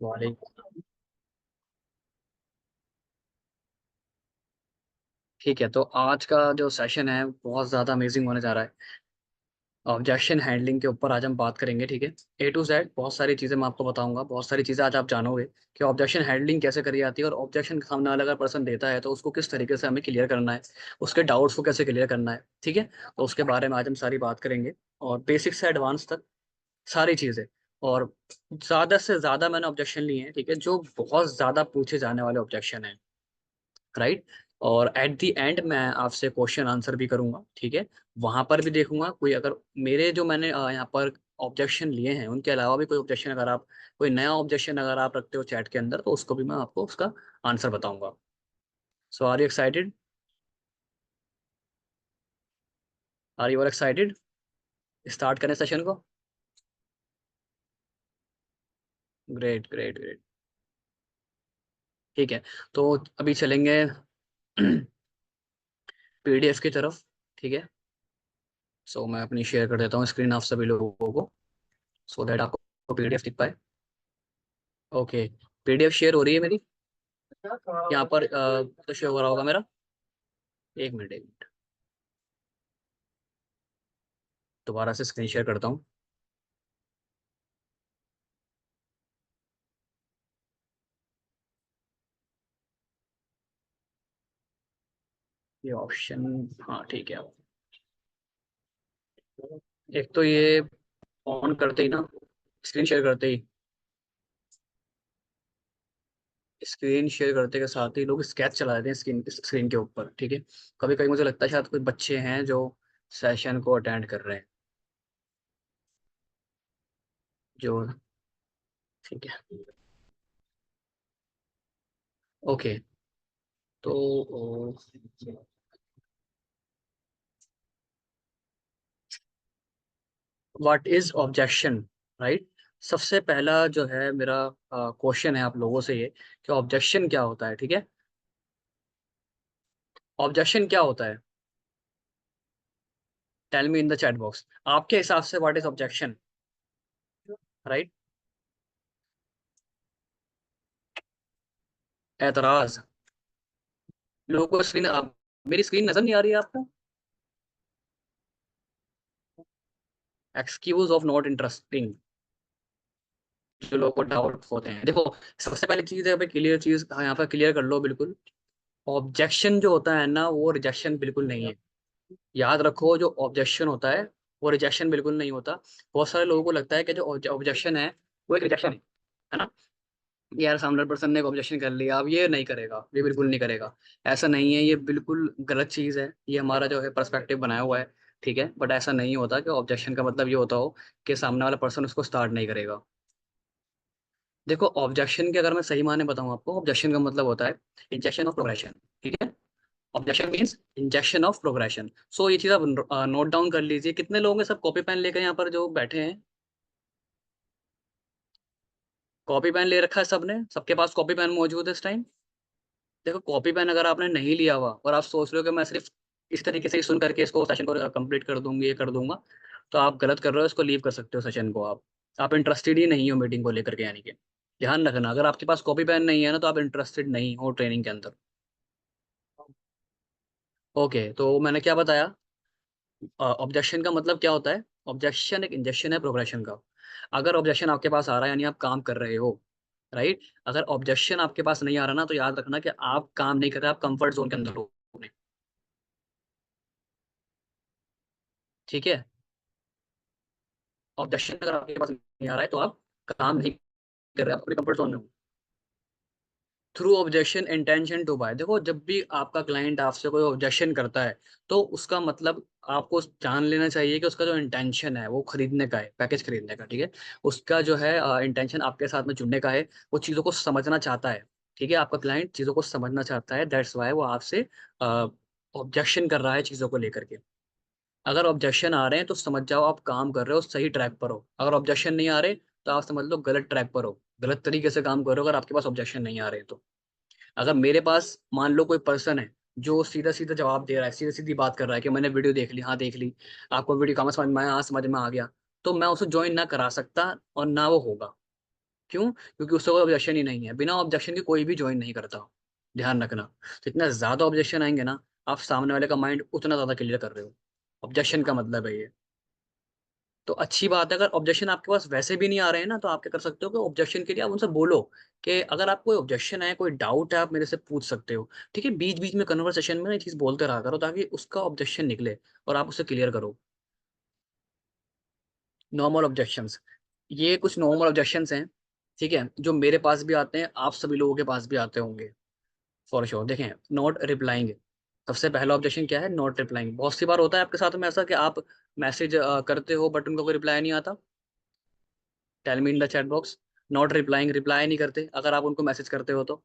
वालेकुम। ठीक है, तो आज का जो सेशन है बहुत ज़्यादा अमेजिंग होने जा रहा है। ऑब्जेक्शन हैंडलिंग के ऊपर आज हम बात करेंगे। ठीक है, ए टू जेड बहुत सारी चीज़ें मैं आपको बताऊंगा, बहुत सारी चीज़ें आज आप जानोगे कि ऑब्जेक्शन हैंडलिंग कैसे करी जाती है और ऑब्जेक्शन सामने वाला अगर पर्सन देता है तो उसको किस तरीके से हमें क्लियर करना है, उसके डाउट्स को कैसे क्लियर करना है। ठीक है, तो उसके बारे में आज हम सारी बात करेंगे, और बेसिक से एडवांस तक सारी चीज़ें। और ज़्यादा से ज़्यादा मैंने ऑब्जेक्शन लिए हैं, ठीक है, जो बहुत ज़्यादा पूछे जाने वाले ऑब्जेक्शन हैं। राइट। और एट द एंड मैं आपसे क्वेश्चन आंसर भी करूंगा। ठीक है, वहां पर भी देखूंगा कोई अगर मेरे जो मैंने यहाँ पर ऑब्जेक्शन लिए हैं उनके अलावा भी कोई ऑब्जेक्शन अगर आप कोई नया ऑब्जेक्शन अगर आप रखते हो चैट के अंदर तो उसको भी मैं आपको उसका आंसर बताऊंगा। So are you excited? Are you excited? Start करें सेशन को। Great great great. ठीक है, तो अभी चलेंगे पीडीएफ की तरफ। ठीक है, सो मैं अपनी शेयर कर देता हूँ स्क्रीन आप सभी लोगों को, सो दैट आपको पीडीएफ दिख पाए। ओके, पीडीएफ शेयर हो रही है मेरी यहाँ पर, तो शो हो रहा होगा मेरा। एक मिनट एक मिनट, दोबारा से स्क्रीन शेयर करता हूँ। ये ऑप्शन, हाँ ठीक है। एक तो ये ऑन करते ही ना, स्क्रीन शेयर करते ही, स्क्रीन शेयर करते के साथ ही लोग स्केच चला देते हैं स्क्रीन स्क्रीन के ऊपर। ठीक है, कभी कभी मुझे लगता है शायद कोई बच्चे हैं जो सेशन को अटेंड कर रहे हैं, जो, ठीक है। ओके, तो व्हाट इज ऑब्जेक्शन? राइट। सबसे पहला जो है मेरा क्वेश्चन है आप लोगों से ये कि ऑब्जेक्शन क्या होता है। ठीक है, ऑब्जेक्शन क्या होता है? Tell me in the chat box, आपके हिसाब से व्हाट इज ऑब्जेक्शन? राइट। एतराज। लोगों को स्क्रीन, मेरी स्क्रीन नजर नहीं आ रही है आपको? एक्सक्यूज ऑफ नॉट इंटरेस्टिंग, जो लोगों को डाउट होते हैं। देखो, सबसे पहले चीज है क्लियर चीज, हाँ, यहाँ पर क्लियर कर लो बिल्कुल। ऑब्जेक्शन जो होता है ना वो रिजेक्शन बिल्कुल नहीं है। याद रखो, जो ऑब्जेक्शन होता है वो रिजेक्शन बिल्कुल नहीं होता। बहुत सारे लोगों को लगता है कि जो ऑब्जेक्शन है वो एक रिजेक्शन है ना। यार सामने पर्सन ने ऑब्जेक्शन कर लिया, अब ये नहीं करेगा, ये बिल्कुल नहीं करेगा। ऐसा नहीं है, ये बिल्कुल गलत चीज़ है, ये हमारा जो है पर्सपेक्टिव बनाया हुआ है। ठीक है, बट ऐसा नहीं होता कि ऑब्जेक्शन का मतलब ये होता हो कि सामने वाला पर्सन उसको स्टार्ट नहीं करेगा। देखो, ऑब्जेक्शन के अगर मैं सही माने बताऊं आपको, ऑब्जेक्शन का मतलब होता है इंजेक्शन ऑफ प्रोग्रेशन। ठीक है, objection means injection of progression. So ये चीज़ आप नोट डाउन कर लीजिए। कितने लोग हैं सब कॉपी पेन लेकर यहाँ पर जो बैठे हैं? कॉपी पेन ले रखा है सबने? सबके पास कॉपी पेन मौजूद है इस टाइम? देखो, कॉपी पेन अगर आपने नहीं लिया हुआ और आप सोच रहे हो कि मैं सिर्फ इस तरीके से ही सुन करके इसको सेशन को कंप्लीट कर दूंगी, ये कर दूंगा, तो आप गलत कर रहे हो। इसको लीव कर सकते हो सेशन को। आप इंटरेस्टेड ही नहीं हो मीटिंग को लेकर के, यानी कि ध्यान रखना, अगर आपके पास कॉपी पेन नहीं है ना तो आप इंटरेस्टेड नहीं हो ट्रेनिंग के अंदर। ओके, तो मैंने क्या बताया, ऑब्जेक्शन का मतलब क्या होता है? ऑब्जेक्शन एक इंजेक्शन है प्रोग्रेशन का। अगर ऑब्जेक्शन आपके पास आ रहा है यानी आप काम कर रहे हो। राइट। अगर ऑब्जेक्शन आपके पास नहीं आ रहा ना तो याद रखना कि आप काम नहीं कर रहे, आप कंफर्ट जोन के अंदर हो। ठीक है, ऑब्जेक्शन अगर आपके पास नहीं आ रहा है तो आप काम नहीं कर रहे, आप अपने कंफर्ट जोन में हो। Through objection intention to buy, देखो जब भी आपका क्लाइंट आपसे कोई ऑब्जेक्शन करता है तो उसका मतलब आपको जान लेना चाहिए कि उसका जो इंटेंशन है वो खरीदने का है, पैकेज खरीदने का। ठीक है, उसका जो है इंटेंशन आपके साथ में जुड़ने का है, वो चीज़ों को समझना चाहता है। ठीक है, आपका क्लाइंट चीज़ों को समझना चाहता है, दैट्स वाई वो आपसे ऑब्जेक्शन कर रहा है चीज़ों को लेकर के। अगर ऑब्जेक्शन आ रहे हैं तो समझ जाओ आप काम कर रहे हो, सही ट्रैक पर हो। अगर ऑब्जेक्शन नहीं आ रहे तो आप समझ लो गलत ट्रैक पर हो, गलत तरीके से काम कर रहे हो अगर आपके पास ऑब्जेक्शन नहीं आ रहे तो। अगर मेरे पास मान लो कोई पर्सन है जो सीधा सीधा जवाब दे रहा है, सीधी सीधी बात कर रहा है कि मैंने वीडियो देख ली, हाँ देख ली, आपको वीडियो कहाँ समझ में आया, हाँ समझ में आ गया, तो मैं उसे ज्वाइन ना करा सकता और ना वो होगा। क्यों? क्योंकि उससे कोई ऑब्जेक्शन ही नहीं है, बिना ऑब्जेक्शन के कोई भी ज्वाइन नहीं करता। ध्यान रखना, जितना ज्यादा ऑब्जेक्शन आएंगे ना, आप सामने वाले का माइंड उतना ज्यादा क्लियर कर रहे हो। ऑब्जेक्शन का मतलब है ये। तो अच्छी बात है, अगर ऑब्जेक्शन आपके पास वैसे भी नहीं आ रहे हैं ना, तो आप क्या कर सकते हो कि ऑब्जेक्शन के लिए आप उनसे बोलो कि अगर आपको कोई ऑब्जेक्शन है, कोई डाउट है, आप मेरे से पूछ सकते हो। ठीक है, बीच बीच में कन्वर्सेशन में ना ये चीज बोलते रहा करो, ताकि उसका ऑब्जेक्शन निकले और आप उसे क्लियर करो। नॉर्मल ऑब्जेक्शंस, ये कुछ नॉर्मल ऑब्जेक्शंस हैं, ठीक है, जो मेरे पास भी आते हैं, आप सभी लोगों के पास भी आते होंगे फॉर श्योर। देखें, नॉट रिप्लाइंग, सबसे पहला ऑब्जेक्शन क्या है? Not replying. बहुत सी बार होता है आपके साथ में ऐसा कि आप मैसेज करते हो बट उनका कोई रिप्लाई नहीं आता। Tell me in the chat box. Not replying, reply नहीं करते अगर आप उनको मैसेज करते हो तो,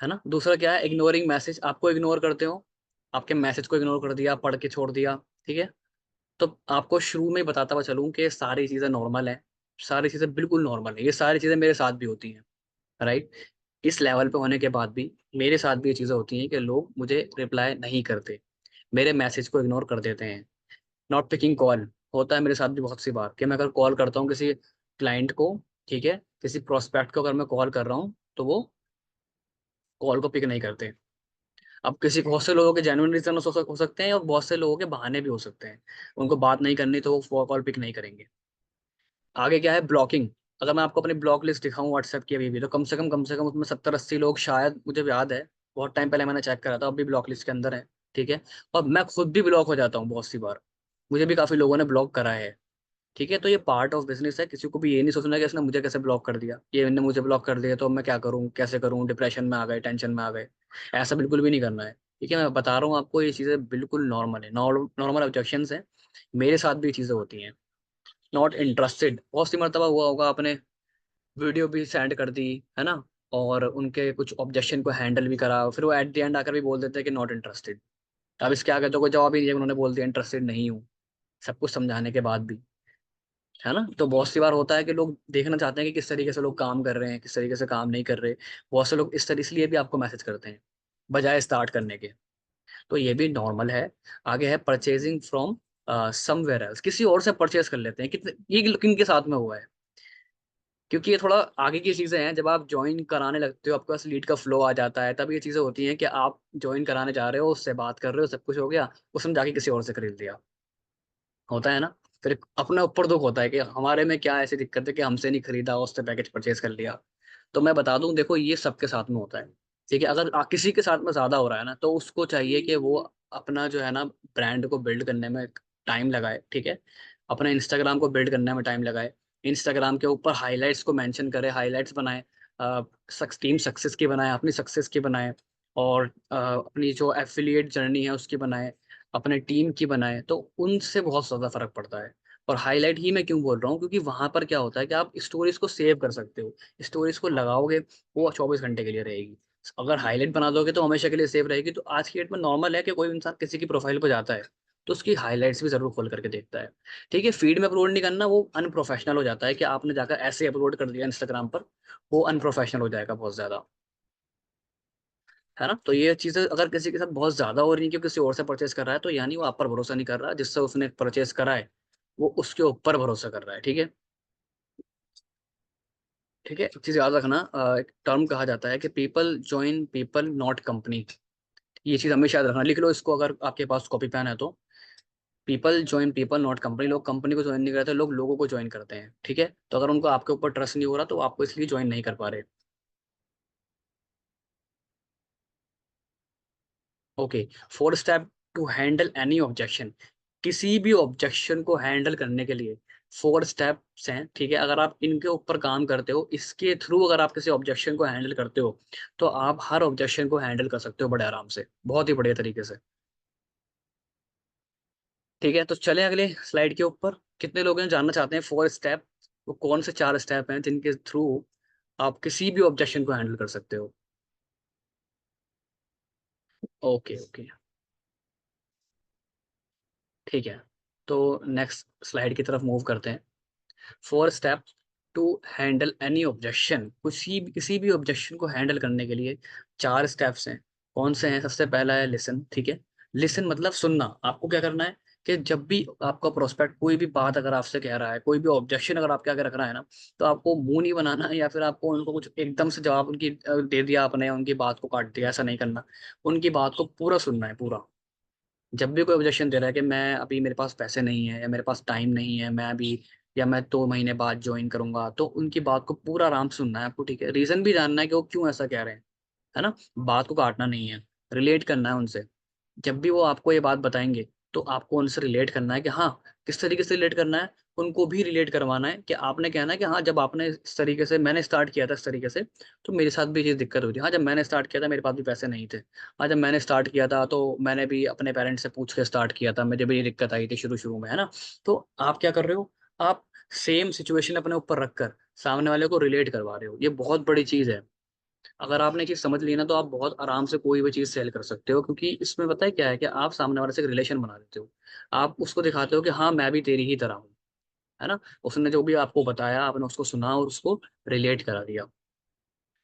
है ना। दूसरा क्या है? इग्नोरिंग मैसेज, आपको इग्नोर करते हो, आपके मैसेज को इग्नोर कर दिया, पढ़ के छोड़ दिया। ठीक है, तो आपको शुरू में ही बताता हुआ चलूं कि सारी चीज़ें नॉर्मल है, सारी चीज़ें बिल्कुल नॉर्मल है, ये सारी चीज़ें मेरे साथ भी होती हैं, राइट। इस लेवल पे होने के बाद भी मेरे साथ भी ये चीज़ें होती हैं कि लोग मुझे रिप्लाई नहीं करते, मेरे मैसेज को इग्नोर कर देते हैं। नॉट पिकिंग कॉल, होता है मेरे साथ भी बहुत सी बार कि मैं अगर कॉल करता हूँ किसी क्लाइंट को, ठीक है, किसी प्रोस्पेक्ट को अगर मैं कॉल कर रहा हूँ, तो वो कॉल को पिक नहीं करते। अब किसी बहुत से लोगों के जेन्युइन रीजन हो सकते हैं और बहुत से लोगों के बहाने भी हो सकते हैं, उनको बात नहीं करनी तो वो कॉल पिक नहीं करेंगे। आगे क्या है? ब्लॉकिंग। अगर मैं आपको अपनी ब्लॉक लिस्ट दिखाऊं व्हाट्सएप की अभी भी, तो कम से कम उसमें 70-80 लोग, शायद, मुझे याद है, बहुत टाइम पहले मैंने चेक करा था, अब भी ब्लॉक लिस्ट के अंदर है। ठीक है, और मैं खुद भी ब्लॉक हो जाता हूँ बहुत सी बार, मुझे भी काफी लोगों ने ब्लॉक करा है। ठीक है, तो ये पार्ट ऑफ बिजनेस है, किसी को भी ये नहीं सोचना कि इसने मुझे कैसे ब्लॉक कर दिया, ये इन्होंने मुझे ब्लॉक कर दिया तो मैं क्या करूँ, कैसे करूँ, डिप्रेशन में आ गए, टेंशन में आ गए। ऐसा बिल्कुल भी नहीं करना है। ठीक है, मैं बता रहा हूँ आपको, ये चीज़ें बिल्कुल नॉर्मल है, नॉर्मल ऑब्जेक्शंस हैं, मेरे साथ भी ये चीज़ें होती हैं। नॉट इंटरेस्टेड, बहुत सी मरतबा हुआ होगा आपने वीडियो भी सेंड कर दी, है ना, और उनके कुछ ऑब्जेक्शन को हैंडल भी करा, फिर वो एट द एंड आकर भी बोल देते हैं कि नॉट इंटरेस्टेड। अब इसके आगे तो कोई जवाब ही नहीं है, उन्होंने बोल दिया इंटरेस्टेड नहीं हूँ, सब कुछ समझाने के बाद भी, है ना। तो बहुत सी बार होता है कि लोग देखना चाहते हैं कि किस तरीके से लोग काम कर रहे हैं, किस तरीके से काम नहीं कर रहे। बहुत से लोग इस तरह इसलिए भी आपको मैसेज करते हैं बजाय स्टार्ट करने के। तो ये भी नॉर्मल है। आगे है परचेजिंग फ्रॉम समवेयर एल्स, किसी और से परचेज कर लेते हैं। कितने, ये किन के साथ में हुआ है? क्योंकि ये थोड़ा आगे की चीजें हैं, जब आप ज्वाइन कराने लगते हो, आपके पास लीड का फ्लो आ जाता है, तब ये चीजें होती हैं कि आप ज्वाइन कराने जा रहे हो, उससे बात कर रहे हो, सब कुछ हो गया, उसने जाके किसी और से खरीद लिया, होता है ना। फिर अपने ऊपर दुख होता है कि हमारे में क्या ऐसी दिक्कत है कि हमसे नहीं खरीदा, उससे पैकेज परचेज कर लिया। तो मैं बता दूं, देखो ये सबके साथ में होता है। ठीक है, अगर किसी के साथ में ज्यादा हो रहा है ना, तो उसको चाहिए कि वो अपना जो है ना ब्रांड को बिल्ड करने में टाइम लगाए। ठीक है, अपने इंस्टाग्राम को बिल्ड करने में टाइम लगाए, इंस्टाग्राम के ऊपर हाईलाइट्स को मेंशन करे, हाईलाइट्स बनाए, टीम सक्सेस की बनाए, अपनी सक्सेस की बनाए, और अपनी जो एफिलिएट जर्नी है उसकी बनाए, अपने टीम की बनाए, तो उनसे बहुत ज़्यादा फर्क पड़ता है। और हाईलाइट ही मैं क्यों बोल रहा हूँ, क्योंकि वहां पर क्या होता है कि आप स्टोरीज को सेव कर सकते हो, स्टोरीज को लगाओगे, वो 24 घंटे के लिए रहेगी। अगर हाईलाइट बना दोगे तो हमेशा के लिए सेव रहेगी। तो आज की डेट में नॉर्मल है कि कोई इंसान किसी की प्रोफाइल पर जाता है तो उसकी हाईलाइट्स भी जरूर खोल करके देखता है। ठीक है, फीड में अपलोड नहीं करना, वो अनप्रोफेशनल हो जाता है कि आपने जाकर ऐसे अपलोड कर दिया इंस्टाग्राम पर, वो अनप्रोफेशनल हो जाएगा बहुत ज्यादा, है ना। तो ये चीजें अगर किसी के साथ बहुत ज्यादा हो रही है कि किसी और से परचेस कर रहा है, तो यानी वो आप पर भरोसा नहीं कर रहा, जिससे उसने परचेस करा है वो उसके ऊपर भरोसा कर रहा है। ठीक है, ठीक है, एक चीज याद रखना, एक टर्म कहा जाता है कि people join people not company. ये चीज हमेशा याद रखना, लिख लो इसको अगर आपके पास कॉपी पेन है तो। People join people not company, लोग कंपनी को ज्वाइन नहीं करते, लोग लोगों को ज्वाइन करते हैं। ठीक है, तो अगर उनको आपके ऊपर ट्रस्ट नहीं हो रहा तो वो आपको इसलिए ज्वाइन नहीं कर पा रहे। Okay, four step to handle any objection, किसी भी ऑब्जेक्शन को हैंडल करने के लिए फोर स्टेप्स हैं। ठीक है, अगर आप इनके ऊपर काम करते हो, इसके थ्रू अगर आप किसी ऑब्जेक्शन को हैंडल करते हो, तो आप हर ऑब्जेक्शन को हैंडल कर सकते हो बड़े आराम से, बहुत ही बढ़िया तरीके से। ठीक है, तो चले अगले स्लाइड के ऊपर। कितने लोग हैं जानना चाहते हैं फोर स्टेप, वो कौन से चार स्टेप हैं जिनके थ्रू आप किसी भी ऑब्जेक्शन को हैंडल कर सकते हो? ओके ओके, ठीक है, तो नेक्स्ट स्लाइड की तरफ मूव करते हैं। Four step to handle any objection, किसी भी ऑब्जेक्शन को हैंडल करने के लिए चार स्टेप्स हैं। कौन से हैं? सबसे पहला है लिसन। ठीक है, लिसन मतलब सुनना। आपको क्या करना है कि जब भी आपका प्रोस्पेक्ट कोई भी बात अगर आपसे कह रहा है, कोई भी ऑब्जेक्शन अगर आपके आगे रख रहा है ना, तो आपको मुंह नहीं बनाना है या फिर आपको उनको कुछ एकदम से जवाब उनकी दे दिया आपने, उनकी बात को काट दिया, ऐसा नहीं करना। उनकी बात को पूरा सुनना है, पूरा। जब भी कोई ऑब्जेक्शन दे रहा है कि मैं अभी, मेरे पास पैसे नहीं है या मेरे पास टाइम नहीं है, मैं अभी, या मैं 2 महीने बाद ज्वाइन करूंगा, तो उनकी बात को पूरा आराम से सुनना है आपको, ठीक है। रीजन भी जानना है कि वो क्यों ऐसा कह रहे हैं, है ना। बात को काटना नहीं है, रिलेट करना है उनसे। जब भी वो आपको ये बात बताएंगे, तो आपको उनसे रिलेट करना है कि हाँ, किस तरीके से रिलेट करना है। उनको भी रिलेट करवाना है कि आपने कहना है कि हाँ, जब आपने इस तरीके से, मैंने स्टार्ट किया था इस तरीके से, तो मेरे साथ भी ये दिक्कत हुई थी। हाँ, जब मैंने स्टार्ट किया था मेरे पास भी पैसे नहीं थे। हाँ, जब मैंने स्टार्ट किया था तो मैंने भी अपने पेरेंट्स से पूछ के स्टार्ट किया था, मुझे भी ये दिक्कत आई थी शुरू शुरू में, है ना। तो आप क्या कर रहे हो, आप सेम सिचुएशन अपने ऊपर रखकर सामने वाले को रिलेट करवा रहे हो। ये बहुत बड़ी चीज है। अगर आपने चीज समझ ली ना, तो आप बहुत आराम से कोई भी चीज सेल कर सकते हो, क्योंकि इसमें पता है क्या है कि आप सामने वाले से एक रिलेशन बना देते हो। आप उसको दिखाते हो कि हाँ, मैं भी तेरी ही तरह हूँ, है ना। उसने जो भी आपको बताया, आपने उसको सुना और उसको रिलेट करा दिया।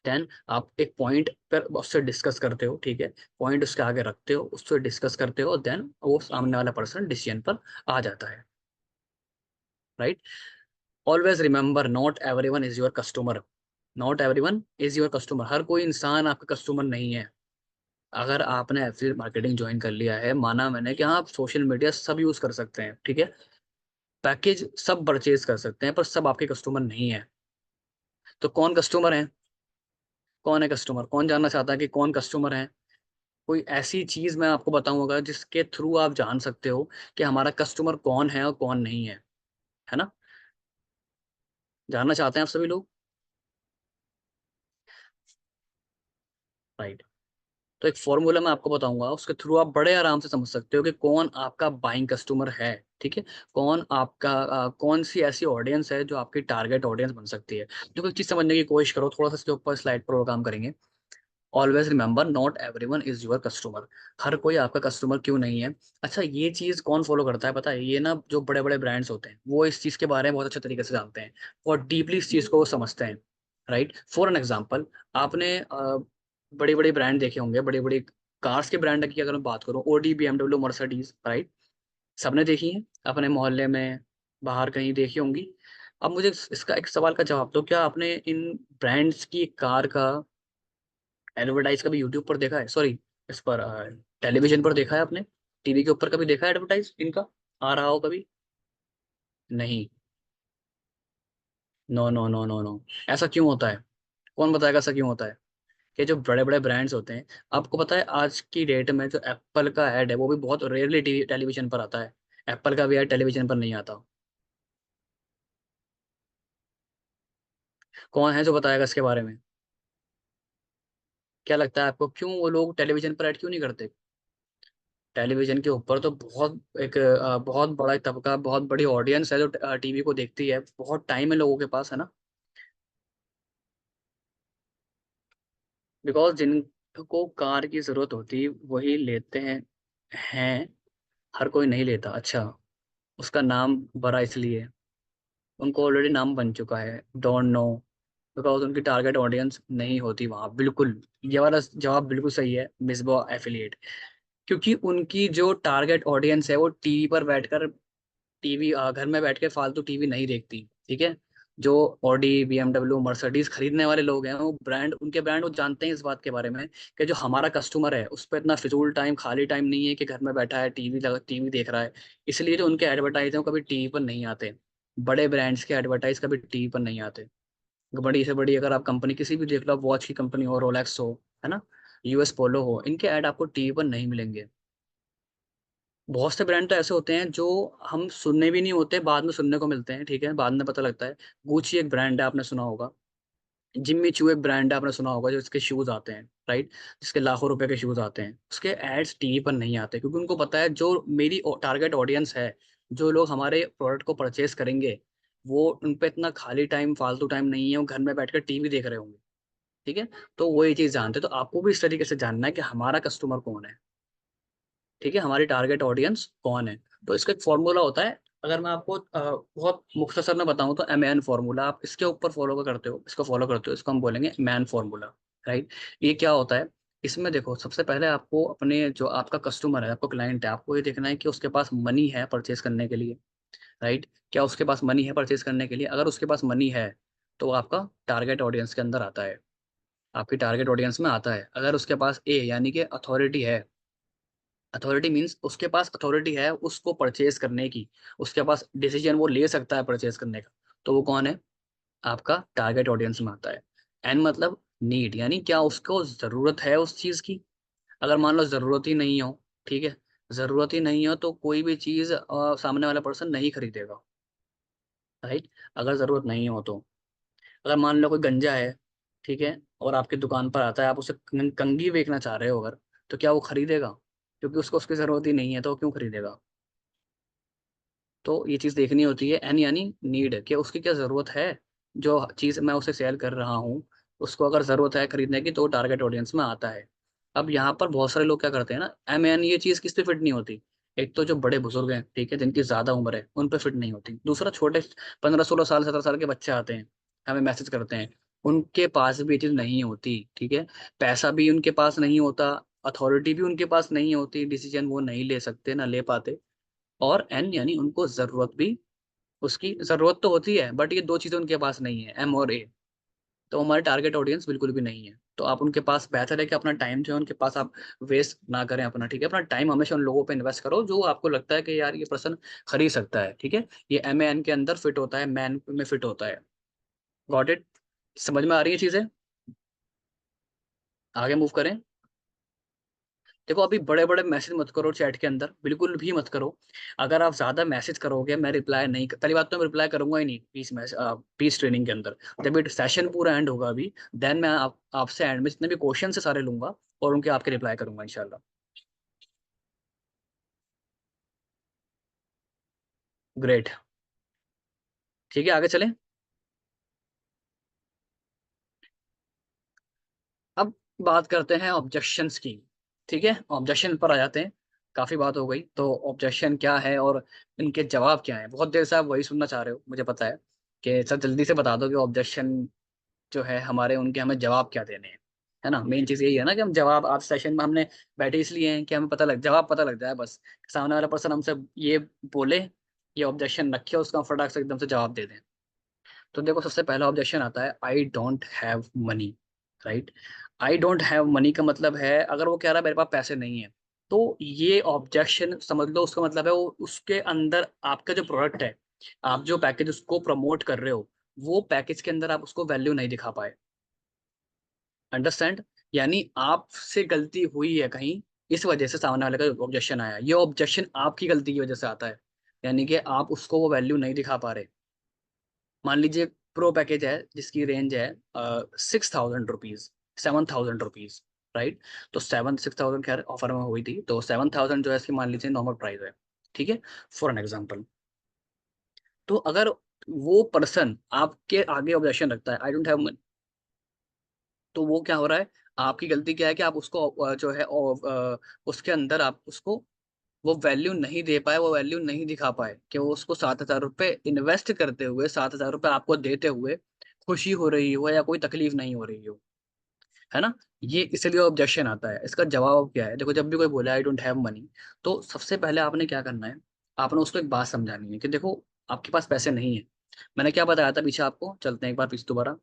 देन आप एक पॉइंट पर उससे डिस्कस करते हो, ठीक है। पॉइंट उसके आगे रखते हो, उससे डिस्कस करते हो, देन वो सामने वाला पर्सन डिसीजन पर आ जाता है। Right. Always remember, not everyone is your customer. Not everyone is your customer, हर कोई इंसान आपका कस्टमर नहीं है। अगर आपने एफिलिएट मार्केटिंग ज्वाइन कर लिया है, माना मैंने कि हाँ, आप सोशल मीडिया सब यूज कर सकते हैं, ठीक है। पैकेज सब परचेज कर सकते हैं, पर सब आपके कस्टमर नहीं है। तो कौन कस्टमर है, कौन है कस्टमर, कौन जानना चाहता है कि कौन कस्टमर है। कोई ऐसी चीज मैं आपको बताऊंगा जिसके थ्रू आप जान सकते हो कि हमारा कस्टमर कौन है और कौन नहीं है ना। जानना चाहते हैं आप सभी लोग। राइट। तो एक फॉर्मूला मैं आपको बताऊंगा, उसके थ्रू आप बड़े आराम से समझ सकते हो कि कौन आपका बाइंग कस्टमर है, ठीक है। कौन आपका कौन सी ऐसी ऑडियंस है जो आपकी टारगेट ऑडियंस बन सकती है। जो कोई चीज समझने की कोशिश करो, थोड़ा सा इसके ऊपर स्लाइड पर और काम करेंगे। Always remember, not everyone is your customer. हर कोई आपका कस्टमर क्यों नहीं है। अच्छा, ये चीज कौन फॉलो करता है पता है, ये ना जो बड़े बड़े ब्रांड्स होते हैं, वो इस चीज के बारे में बहुत अच्छे तरीके से जानते हैं और डीपली इस चीज को वो समझते हैं। राइट। फॉर एन एग्जाम्पल, आपने बड़ी बड़ी ब्रांड देखे होंगे, बड़ी बड़ी कार्स के ब्रांड की अगर मैं बात करूँ, ओडी, बीएमडब्ल्यू, मर्सिडीज, राइट। सबने देखी है अपने मोहल्ले में, बाहर कहीं देखी होंगी। अब मुझे इसका एक सवाल का जवाब दो, क्या आपने इन ब्रांड्स की कार का एडवर्टाइज कभी यूट्यूब पर देखा है, सॉरी, इस पर टेलीविजन पर देखा है आपने, टीवी के ऊपर कभी देखा है एडवर्टाइज इनका, आ रहा हो कभी? नहीं। No no no no no. ऐसा क्यों होता है, कौन बताएगा ऐसा क्यों होता है। कि जो बड़े बड़े ब्रांड्स होते हैं, आपको पता है आज की डेट में जो एप्पल का ऐड है वो भी बहुत रेयरली टेलीविजन पर आता है। एप्पल का भी ऐड टेलीविजन पर नहीं आता। कौन है जो बताएगा इसके बारे में। क्या लगता है आपको, क्यों वो लोग टेलीविजन पर ऐड क्यों नहीं करते। टेलीविजन के ऊपर तो बहुत एक बहुत बड़ा एक तबका, बहुत बड़ी ऑडियंस है जो टीवी को देखती है, बहुत टाइम है लोगों के पास, है ना। बिकॉज जिनको कार की जरूरत होती वही लेते हैं। हर कोई नहीं लेता। अच्छा, उसका नाम बड़ा इसलिए, उनको ऑलरेडी नाम बन चुका है, डोंट नो, बिकॉज उनकी टारगेट ऑडियंस नहीं होती वहाँ, बिल्कुल। ये वाला जवाब बिल्कुल सही है, मिसबा एफिलिएट। क्योंकि उनकी जो टारगेट ऑडियंस है वो टीवी पर बैठकर, टीवी घर में बैठ के फालतू टीवी नहीं देखती, ठीक है। जो ऑडी, बीएमडब्ल्यू, मर्सिडीज खरीदने वाले लोग हैं, वो ब्रांड, उनके ब्रांड वो जानते हैं इस बात के बारे में कि जो हमारा कस्टमर है उस पर इतना फिजूल टाइम, खाली टाइम नहीं है कि घर में बैठा है टीवी देख रहा है। इसलिए जो उनके एडवर्टाइज हैं वो कभी टीवी पर नहीं आते। बड़े ब्रांड्स के एडवर्टाइज कभी टीवी पर नहीं आते। बड़ी से बड़ी अगर आप कंपनी किसी भी देख लो, वॉच की कंपनी हो, रोलेक्स हो, है ना, यूएस पोलो हो, इनके ऐड आपको टीवी पर नहीं मिलेंगे। बहुत से ब्रांड तो ऐसे होते हैं जो हम सुनने भी नहीं होते, बाद में सुनने को मिलते हैं, ठीक है, बाद में पता लगता है। गुची एक ब्रांड है, आपने सुना होगा। जिम्मी चू एक ब्रांड है, आपने सुना होगा, जो इसके शूज आते हैं, राइट। जिसके लाखों रुपए के शूज आते हैं, उसके एड्स टीवी पर नहीं आते, क्योंकि उनको पता है जो मेरी टारगेट ऑडियंस है, जो लोग हमारे प्रोडक्ट को परचेस करेंगे, वो उन पे इतना खाली टाइम, फालतू टाइम नहीं है, वो घर में बैठकर टीवी देख रहे होंगे, ठीक है। तो वो ये चीज जानते हैं। तो आपको भी इस तरीके से जानना है कि हमारा कस्टमर कौन है, ठीक है, हमारी टारगेट ऑडियंस कौन है। तो इसका एक फॉर्मूला होता है। अगर मैं आपको बहुत मुख्तसर में बताऊं तो एम एन फॉर्मूला, आप इसके ऊपर फॉलो करते हो, इसको फॉलो करते हो, इसको हम बोलेंगे मैन फॉर्मूला। राइट। ये क्या होता है, इसमें देखो सबसे पहले आपको अपने जो आपका कस्टमर है, आपको क्लाइंट है, आपको ये देखना है कि उसके पास मनी है परचेज करने के लिए, राइट। क्या उसके पास मनी है परचेज करने के लिए? अगर उसके पास मनी है तो वो आपका टारगेट ऑडियंस के अंदर आता है, आपकी टारगेट ऑडियंस में आता है। अगर उसके पास ए यानी कि अथॉरिटी है, अथॉरिटी मीन्स उसके पास अथॉरिटी है उसको परचेज करने की, उसके पास डिसीजन वो ले सकता है परचेज करने का, तो वो कौन है? आपका टारगेट ऑडियंस में आता है। एन मतलब नीड, यानी क्या उसको जरूरत है उस चीज की। अगर मान लो जरूरत ही नहीं हो, ठीक है, जरूरत ही नहीं हो तो कोई भी चीज सामने वाला पर्सन नहीं खरीदेगा, राइट। अगर जरूरत नहीं हो तो, अगर मान लो कोई गंजा है, ठीक है, और आपकी दुकान पर आता है, आप उसे कंघी बेचना चाह रहे हो अगर, तो क्या वो खरीदेगा? क्योंकि उसको उसकी जरूरत ही नहीं है, तो वो क्यों खरीदेगा? तो ये चीज देखनी होती है। एन यानी नीड, कि उसकी क्या जरूरत है, जो चीज मैं उसे सेल कर रहा हूँ, उसको अगर जरूरत है खरीदने की तो टारगेट ऑडियंस में आता है। अब यहाँ पर बहुत सारे लोग क्या करते हैं ना, एम एन ये चीज किस पे फिट नहीं होती। एक तो जो बड़े बुजुर्ग हैं, ठीक है, जिनकी ज्यादा उम्र है, उन पे फिट नहीं होती। दूसरा छोटे 15-16 साल 17 साल के बच्चे आते हैं, हमें मैसेज करते हैं, उनके पास भी ये चीज नहीं होती, ठीक है। पैसा भी उनके पास नहीं होता, अथॉरिटी भी उनके पास नहीं होती, डिसीजन वो नहीं ले सकते ना ले पाते। और एन यानी उनको जरूरत भी, उसकी जरूरत तो होती है बट ये दो चीजें उनके पास नहीं है, एम और ए। तो हमारे टारगेट ऑडियंस बिल्कुल भी नहीं है। तो आप उनके पास, बेहतर है कि अपना टाइम जो है उनके पास आप वेस्ट ना करें अपना, ठीक है। अपना टाइम हमेशा उन लोगों पे इन्वेस्ट करो जो आपको लगता है कि यार ये पर्सन खरीद सकता है, ठीक है। ये एम एन के अंदर फिट होता है, मैन में फिट होता है। Got it? समझ में आ रही है चीजें? आगे मूव करें। देखो अभी बड़े बड़े मैसेज मत करो चैट के अंदर, बिल्कुल भी मत करो। अगर आप ज्यादा मैसेज करोगे मैं रिप्लाई नहीं पहली बात तो मैं रिप्लाई करूंगा ही नहीं पीस मैसेज, पीस ट्रेनिंग के अंदर। जब ये सेशन पूरा एंड होगा अभी, देन मैं आपसे एंड में जितने भी क्वेश्चन है सारे लूंगा और उनके आपके रिप्लाई करूंगा इंशाल्लाह। ग्रेट। ठीक है, आगे चलें। अब बात करते हैं ऑब्जेक्शंस की, ठीक है। ऑब्जेक्शन पर आ जाते हैं। काफी बात हो गई, तो ऑब्जेक्शन क्या है और इनके जवाब क्या है? बहुत देर से आप वही सुनना चाह रहे हो, मुझे पता है, कि सर जल्दी से बता दो कि ऑब्जेक्शन जो है हमारे, उनके हमें जवाब क्या देने हैं, है ना। मेन चीज यही है ना कि हम जवाब, आज सेशन में हमने बैठे इसलिए हैं कि हमें जवाब पता लग जाए बस। सामने वाला पर्सन हमसे ये बोले, ये ऑब्जेक्शन रखे, उसका हम फटाक से एकदम से जवाब दे दें। तो देखो सबसे पहला ऑब्जेक्शन आता है, I don't have money, right. I don't have money का मतलब है, अगर वो कह रहा है मेरे पास पैसे नहीं है, तो ये ऑब्जेक्शन समझ लो उसका मतलब है वो उसके अंदर आपका जो प्रोडक्ट है, आप जो पैकेज उसको प्रमोट कर रहे हो, वो पैकेज के अंदर आप उसको वैल्यू नहीं दिखा पाए। अंडरस्टैंड? यानी आपसे गलती हुई है कहीं, इस वजह से सामने वाले का ऑब्जेक्शन आया। ये ऑब्जेक्शन आपकी गलती की वजह से आता है, यानी कि आप उसको वो वैल्यू नहीं दिखा पा रहे। मान लीजिए प्रो पैकेज है जिसकी रेंज है 6,000 रुपीज, 7,000 रुपीज, राइट। तो 6,000 खैर ऑफर में हुई थी, तो 7,000 जो है इसकी मान लीजिए नॉर्मल प्राइस है, ठीक है, फॉर एन एग्जाम्पल। तो अगर वो पर्सन आपके आगे ऑब्जेक्शन रखता है, आई डोंट हैव, तो वो क्या हो रहा है, आपकी गलती क्या है कि आप उसको जो है उसके अंदर आप उसको वो वैल्यू नहीं दे पाए, वो वैल्यू नहीं दिखा पाए कि वो उसको 7,000 रुपये इन्वेस्ट करते हुए, 7,000 रुपये आपको देते हुए खुशी हो रही हो या कोई तकलीफ नहीं हो रही हो, है ना। ये इसलिए ऑब्जेक्शन आता है। इसका जवाब क्या है? देखो जब भी कोई बोले आई डोंट हैव मनी, तो सबसे पहले आपने क्या करना है, आपने उसको एक बात समझानी है कि देखो आपके पास पैसे नहीं है। मैंने क्या बताया था पीछे आपको, चलते हैं एक बार पीछे दोबारा।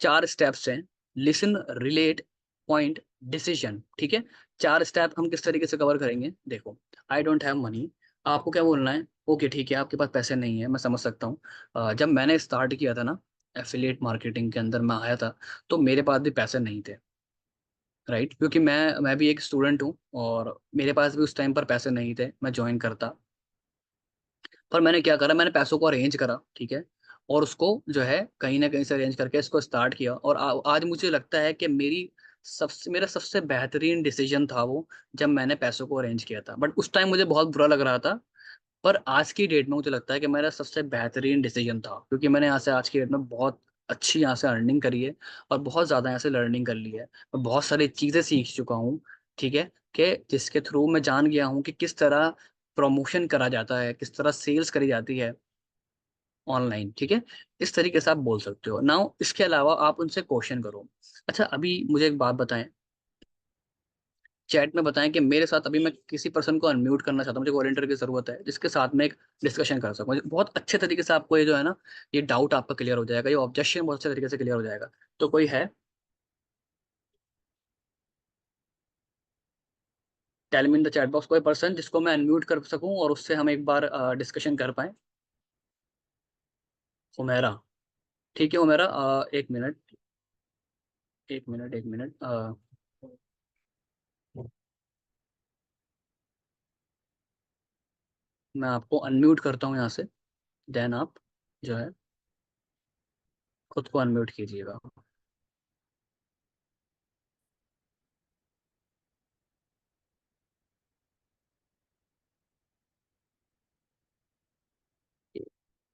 4 स्टेप्स हैं, लिसन, रिलेट, पॉइंट, डिसीजन, ठीक है। 4 स्टेप हम किस तरीके से कवर करेंगे, देखो। आई डोंट हैव मनी, आपको क्या बोलना है? ओके ठीक है, आपके पास पैसे नहीं है, मैं समझ सकता हूँ। जब मैंने स्टार्ट किया था ना एफिलिएट मार्केटिंग के अंदर मैं आया था, तो मेरे पास भी पैसे नहीं थे, राइट। क्योंकि मैं भी एक स्टूडेंट हूँ और मेरे पास भी उस टाइम पर पैसे नहीं थे, मैं ज्वाइन करता। पर मैंने क्या करा, मैंने पैसों को अरेंज करा, ठीक है, और उसको जो है कहीं ना कहीं से अरेंज करके इसको स्टार्ट किया। और आज मुझे लगता है कि मेरा सबसे बेहतरीन डिसीजन था वो, जब मैंने पैसों को अरेंज किया था। बट उस टाइम मुझे बहुत बुरा लग रहा था, पर आज की डेट में मुझे लगता है कि मेरा सबसे बेहतरीन डिसीजन था, क्योंकि मैंने यहाँ से आज की डेट में बहुत अच्छी यहाँ से अर्निंग करी है और बहुत ज़्यादा यहाँ से लर्निंग कर ली है। मैं बहुत सारी चीज़ें सीख चुका हूँ, ठीक है, कि जिसके थ्रू मैं जान गया हूँ कि किस तरह प्रमोशन करा जाता है, किस तरह सेल्स करी जाती है ऑनलाइन, ठीक है। इस तरीके से आप बोल सकते हो। नाउ इसके अलावा आप उनसे क्वेश्चन करो। अच्छा अभी मुझे एक बात बताएं, चैट में बताएं कि मेरे साथ अभी मैं किसी पर्सन को अनम्यूट करना चाहता हूँ, मुझे वॉलंटियर की जरूरत है जिसके साथ मैं एक डिस्कशन कर सकूँ। बहुत अच्छे तरीके से आपको ये जो है ना, ये डाउट आपका क्लियर हो जाएगा, ये ऑब्जेक्शन बहुत अच्छे तरीके से क्लियर हो जाएगा। तो कोई है? Tell me in the chat box, कोई पर्सन जिसको मैं अनम्यूट कर सकूं और उससे हम एक बार डिस्कशन कर पाए। हुमेरा। ठीक है हुमेरा, एक मिनट, एक मिनट, एक मिनट, मैं आपको अनम्यूट करता हूँ यहाँ से। देन आप जो है खुद को अनम्यूट कीजिएगा।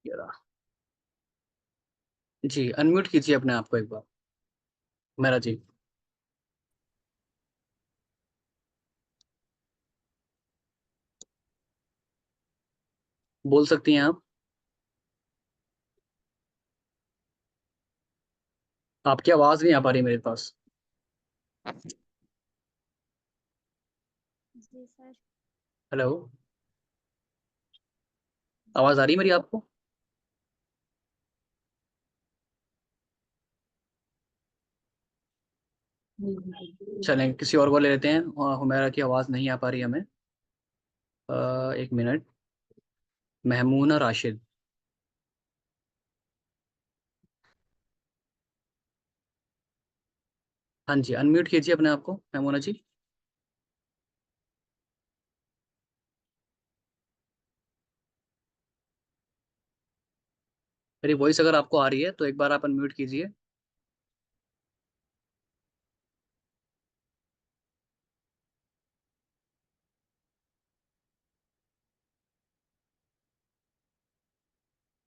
ये रहा। जी अनम्यूट कीजिए अपने आप को एक बार, मेरा जी। बोल सकती हैं आप। आपकी आवाज़ नहीं आ पा रही मेरे पास। जी सर। हेलो, आवाज़ आ रही है मेरी आपको? चलें किसी और को ले लेते हैं, हुमेरा की आवाज़ नहीं आ पा रही हमें। एक मिनट। महमूना राशिद। हाँ जी, अनम्यूट कीजिए अपने आप को महमूना जी। मेरी वॉइस अगर आपको आ रही है तो एक बार आप अनम्यूट कीजिए।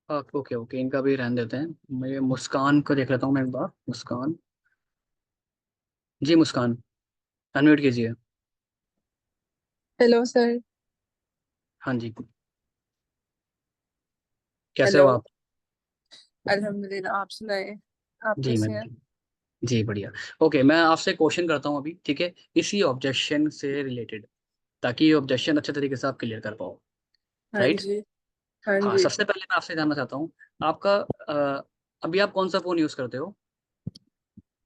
ओके ओके, इनका भी रहने देते हैं। मैं मुस्कान को देख लेता हूँ मैं एक बार। मुस्कान, जी मुस्कान, अनम्यूट कीजिए। Hello sir. हाँ जी, कैसे हो हेलो। आप? अल्हम्दुलिल्लाह, आप सुनाए, आप जी मैं कैसे हैं? जी बढ़िया। ओके, मैं आपसे क्वेश्चन करता हूँ अभी, ठीक है, इसी ऑब्जेक्शन से रिलेटेड, ताकि ये ऑब्जेक्शन अच्छे तरीके से आप क्लियर कर पाओ। हाँ राइट। जी। हाँ हाँ, जी। सबसे पहले मैं आपसे जानना चाहता हूँ, आपका अभी आप कौन सा फ़ोन यूज़ करते हो?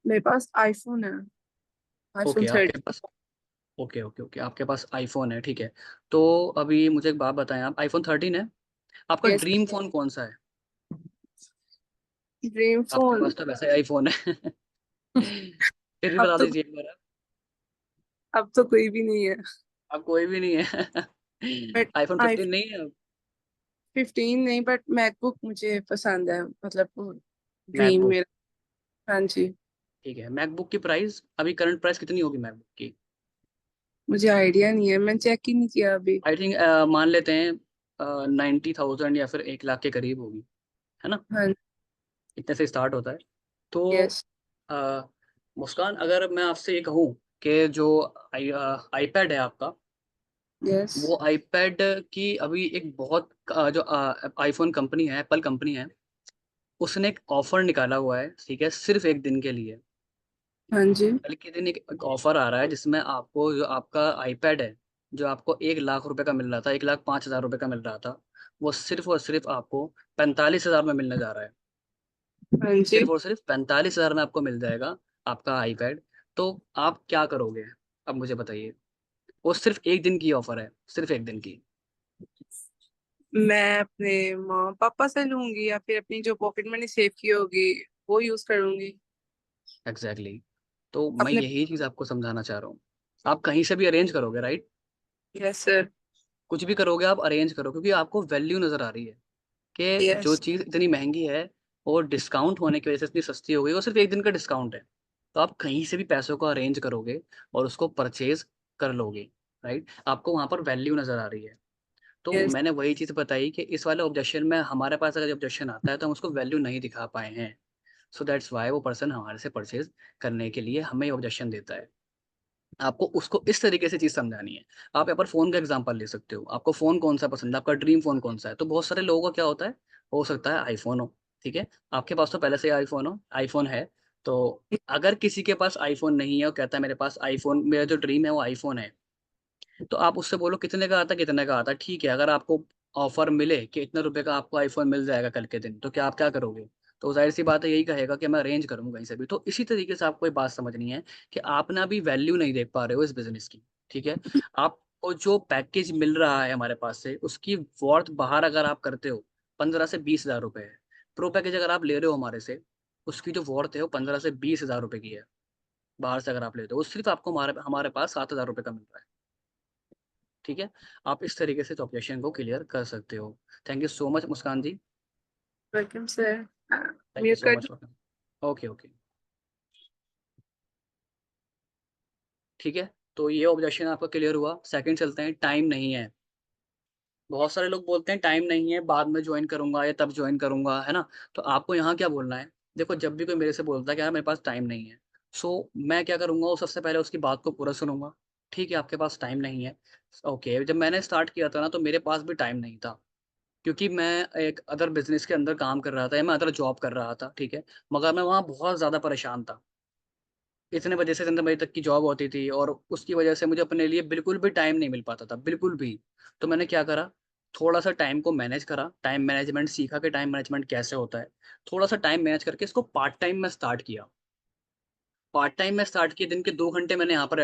मेरे पास आईफोन है, आईफोन ओके, आपके 13। पास, ओके ओके ओके, आपके पास आईफोन है, ठीक है। तो अभी मुझे एक बात बताएं, आप आईफोन 13 है, आपका यस। ड्रीम फ़ोन कौन सा है? ड्रीम आपके फोन। पास तो वैसे ही आईफोन है। फिर भी अब बता तो दीजिए एक बार आप। अब तो कोई भी नहीं है। आप कोई भी नहीं है? बट आईफोन आई 15 नहीं है? 15 नहीं, बट मैकबुक मुझे पसंद है, मतलब ड्रीम मैकबुक, मेरा। हाँ जी। ठीक है। मैकबुक की प्राइस अभी करंट प्राइस कितनी होगी मैकबुक की? मुझे आइडिया नहीं है, मैंने चेक ही नहीं किया अभी। आई थिंक मान लेते हैं 90,000 या फिर 1 लाख के करीब होगी, है ना? हाँ। इतने से स्टार्ट होता है। तो यस। अ, मुस्कान, अगर मैं आपसे ये कहूँ कि जो आईपैड है आपका, यस। वो आईपैड की अभी एक बहुत जो आईफोन कंपनी है, एप्पल कंपनी है, उसने एक ऑफर निकाला हुआ है, ठीक है, सिर्फ एक दिन के लिए। हाँ जी। कल के दिन एक ऑफर आ रहा है जिसमें आपको जो आपका आईपैड है, जो आपको 1 लाख रुपए का मिल रहा था, 1,05,000 रुपए का मिल रहा था, वो सिर्फ और सिर्फ आपको 45,000 में मिलने जा रहा है। हाँ जी। सिर्फ और सिर्फ 45,000 में आपको मिल जाएगा आपका आईपैड। तो आप क्या करोगे? अब मुझे बताइए। वो सिर्फ एक दिन की ऑफर है, सिर्फ एक दिन की। मैं अपने माँ पापा से लूंगी या फिर अपनी जो पॉकेट मनी सेव की होगी वो यूज करूंगी। Exactly exactly। तो मैं अपने। यही चीज़ आपको समझाना चाह रहा हूँ। आप कहीं से भी अरेंज करोगे, राइट? Yes sir. कुछ भी करोगे आप अरेंज करो, क्योंकि आपको वैल्यू नज़र आ रही है कि जो यस। चीज़ इतनी महंगी है और डिस्काउंट होने की वजह से इतनी सस्ती हो गई, वो सिर्फ एक दिन का डिस्काउंट है। तो आप कहीं से भी पैसों को अरेंज करोगे और उसको परचेज कर लोगे, राइट? आपको वहाँ पर वैल्यू नज़र आ रही है। तो यस। मैंने वही चीज़ बताई कि इस वाले ऑब्जेक्शन में हमारे पास अगर ऑब्जेक्शन आता है तो हम उसको वैल्यू नहीं दिखा पाए हैं। सो दैट्स वाई वो पर्सन हमारे से परचेज करने के लिए हमें ऑब्जेक्शन देता है। आपको उसको इस तरीके से चीज़ समझानी है। आप यहाँ पर फ़ोन का एग्जांपल ले सकते हो, आपको फ़ोन कौन सा पसंद है, आपका ड्रीम फ़ोन कौन सा है? तो बहुत सारे लोगों का क्या होता है, हो सकता है आईफोन हो, ठीक है, आपके पास तो पहले से आईफोन है, तो अगर किसी के पास आईफोन नहीं है और कहता है मेरे पास आईफोन, मेरा जो ड्रीम है वो आईफोन है, तो आप उससे बोलो कितने का आता, कितने का आता, ठीक है, अगर आपको ऑफर मिले कि इतने रुपए का आपको आईफोन मिल जाएगा कल के दिन, तो क्या आप क्या करोगे? तो जाहिर सी बात है यही कहेगा कि मैं अरेंज करूंगा कहीं से भी। तो इसी तरीके से आपको एक बात समझनी है कि आप ना अभी वैल्यू नहीं देख पा रहे हो इस बिजनेस की, ठीक है। आपको जो पैकेज मिल रहा है हमारे पास से, उसकी वर्थ बाहर अगर आप करते हो 15 से 20 हजार रुपए है। प्रो पैकेज अगर आप ले रहे हो हमारे से, उसकी जो वर्थ है वो 15 से 20 हजार रुपए की है। बाहर से अगर आप लेते हो, वो सिर्फ आपको हमारे हमारे पास 7 हजार रुपए का मिल रहा है, ठीक है। आप इस तरीके से ऑब्जेक्शन को क्लियर कर सकते हो। Thank you so much Muskan ji. Welcome sir. Thank you mute so कर मच। दूं? ओके ओके, ठीक है। तो ये ऑब्जेक्शन आपका क्लियर हुआ। सेकंड चलते हैं, टाइम नहीं है। बहुत सारे लोग बोलते हैं टाइम नहीं है, बाद में ज्वाइन करूंगा या तब ज्वाइन करूंगा, है ना। तो आपको यहाँ क्या बोलना है? देखो, जब भी कोई मेरे से बोलता है कि यार मेरे पास टाइम नहीं है, सो मैं क्या करूंगा, वो सबसे पहले उसकी बात को पूरा सुनूंगा। ठीक है, आपके पास टाइम नहीं है, ओके। जब मैंने स्टार्ट किया था ना, तो मेरे पास भी टाइम नहीं था, क्योंकि मैं एक अदर बिजनेस के अंदर काम कर रहा था, या मैं अदर जॉब कर रहा था, ठीक है। मगर मैं वहाँ बहुत ज़्यादा परेशान था। इतने बजे से इतने बजे तक की जॉब होती थी, और उसकी वजह से मुझे अपने लिए बिल्कुल भी टाइम नहीं मिल पाता था, बिल्कुल भी। तो मैंने क्या करा, थोड़ा सा टाइम को मैनेज करा, टाइम मैनेजमेंट सीखा कि टाइम मैनेजमेंट कैसे होता है। थोड़ा सा टाइम मैनेज करके इसको पार्ट टाइम में स्टार्ट किया। पार्ट टाइम में स्टार्ट किए, दिन के 2 घंटे मैंने यहाँ पर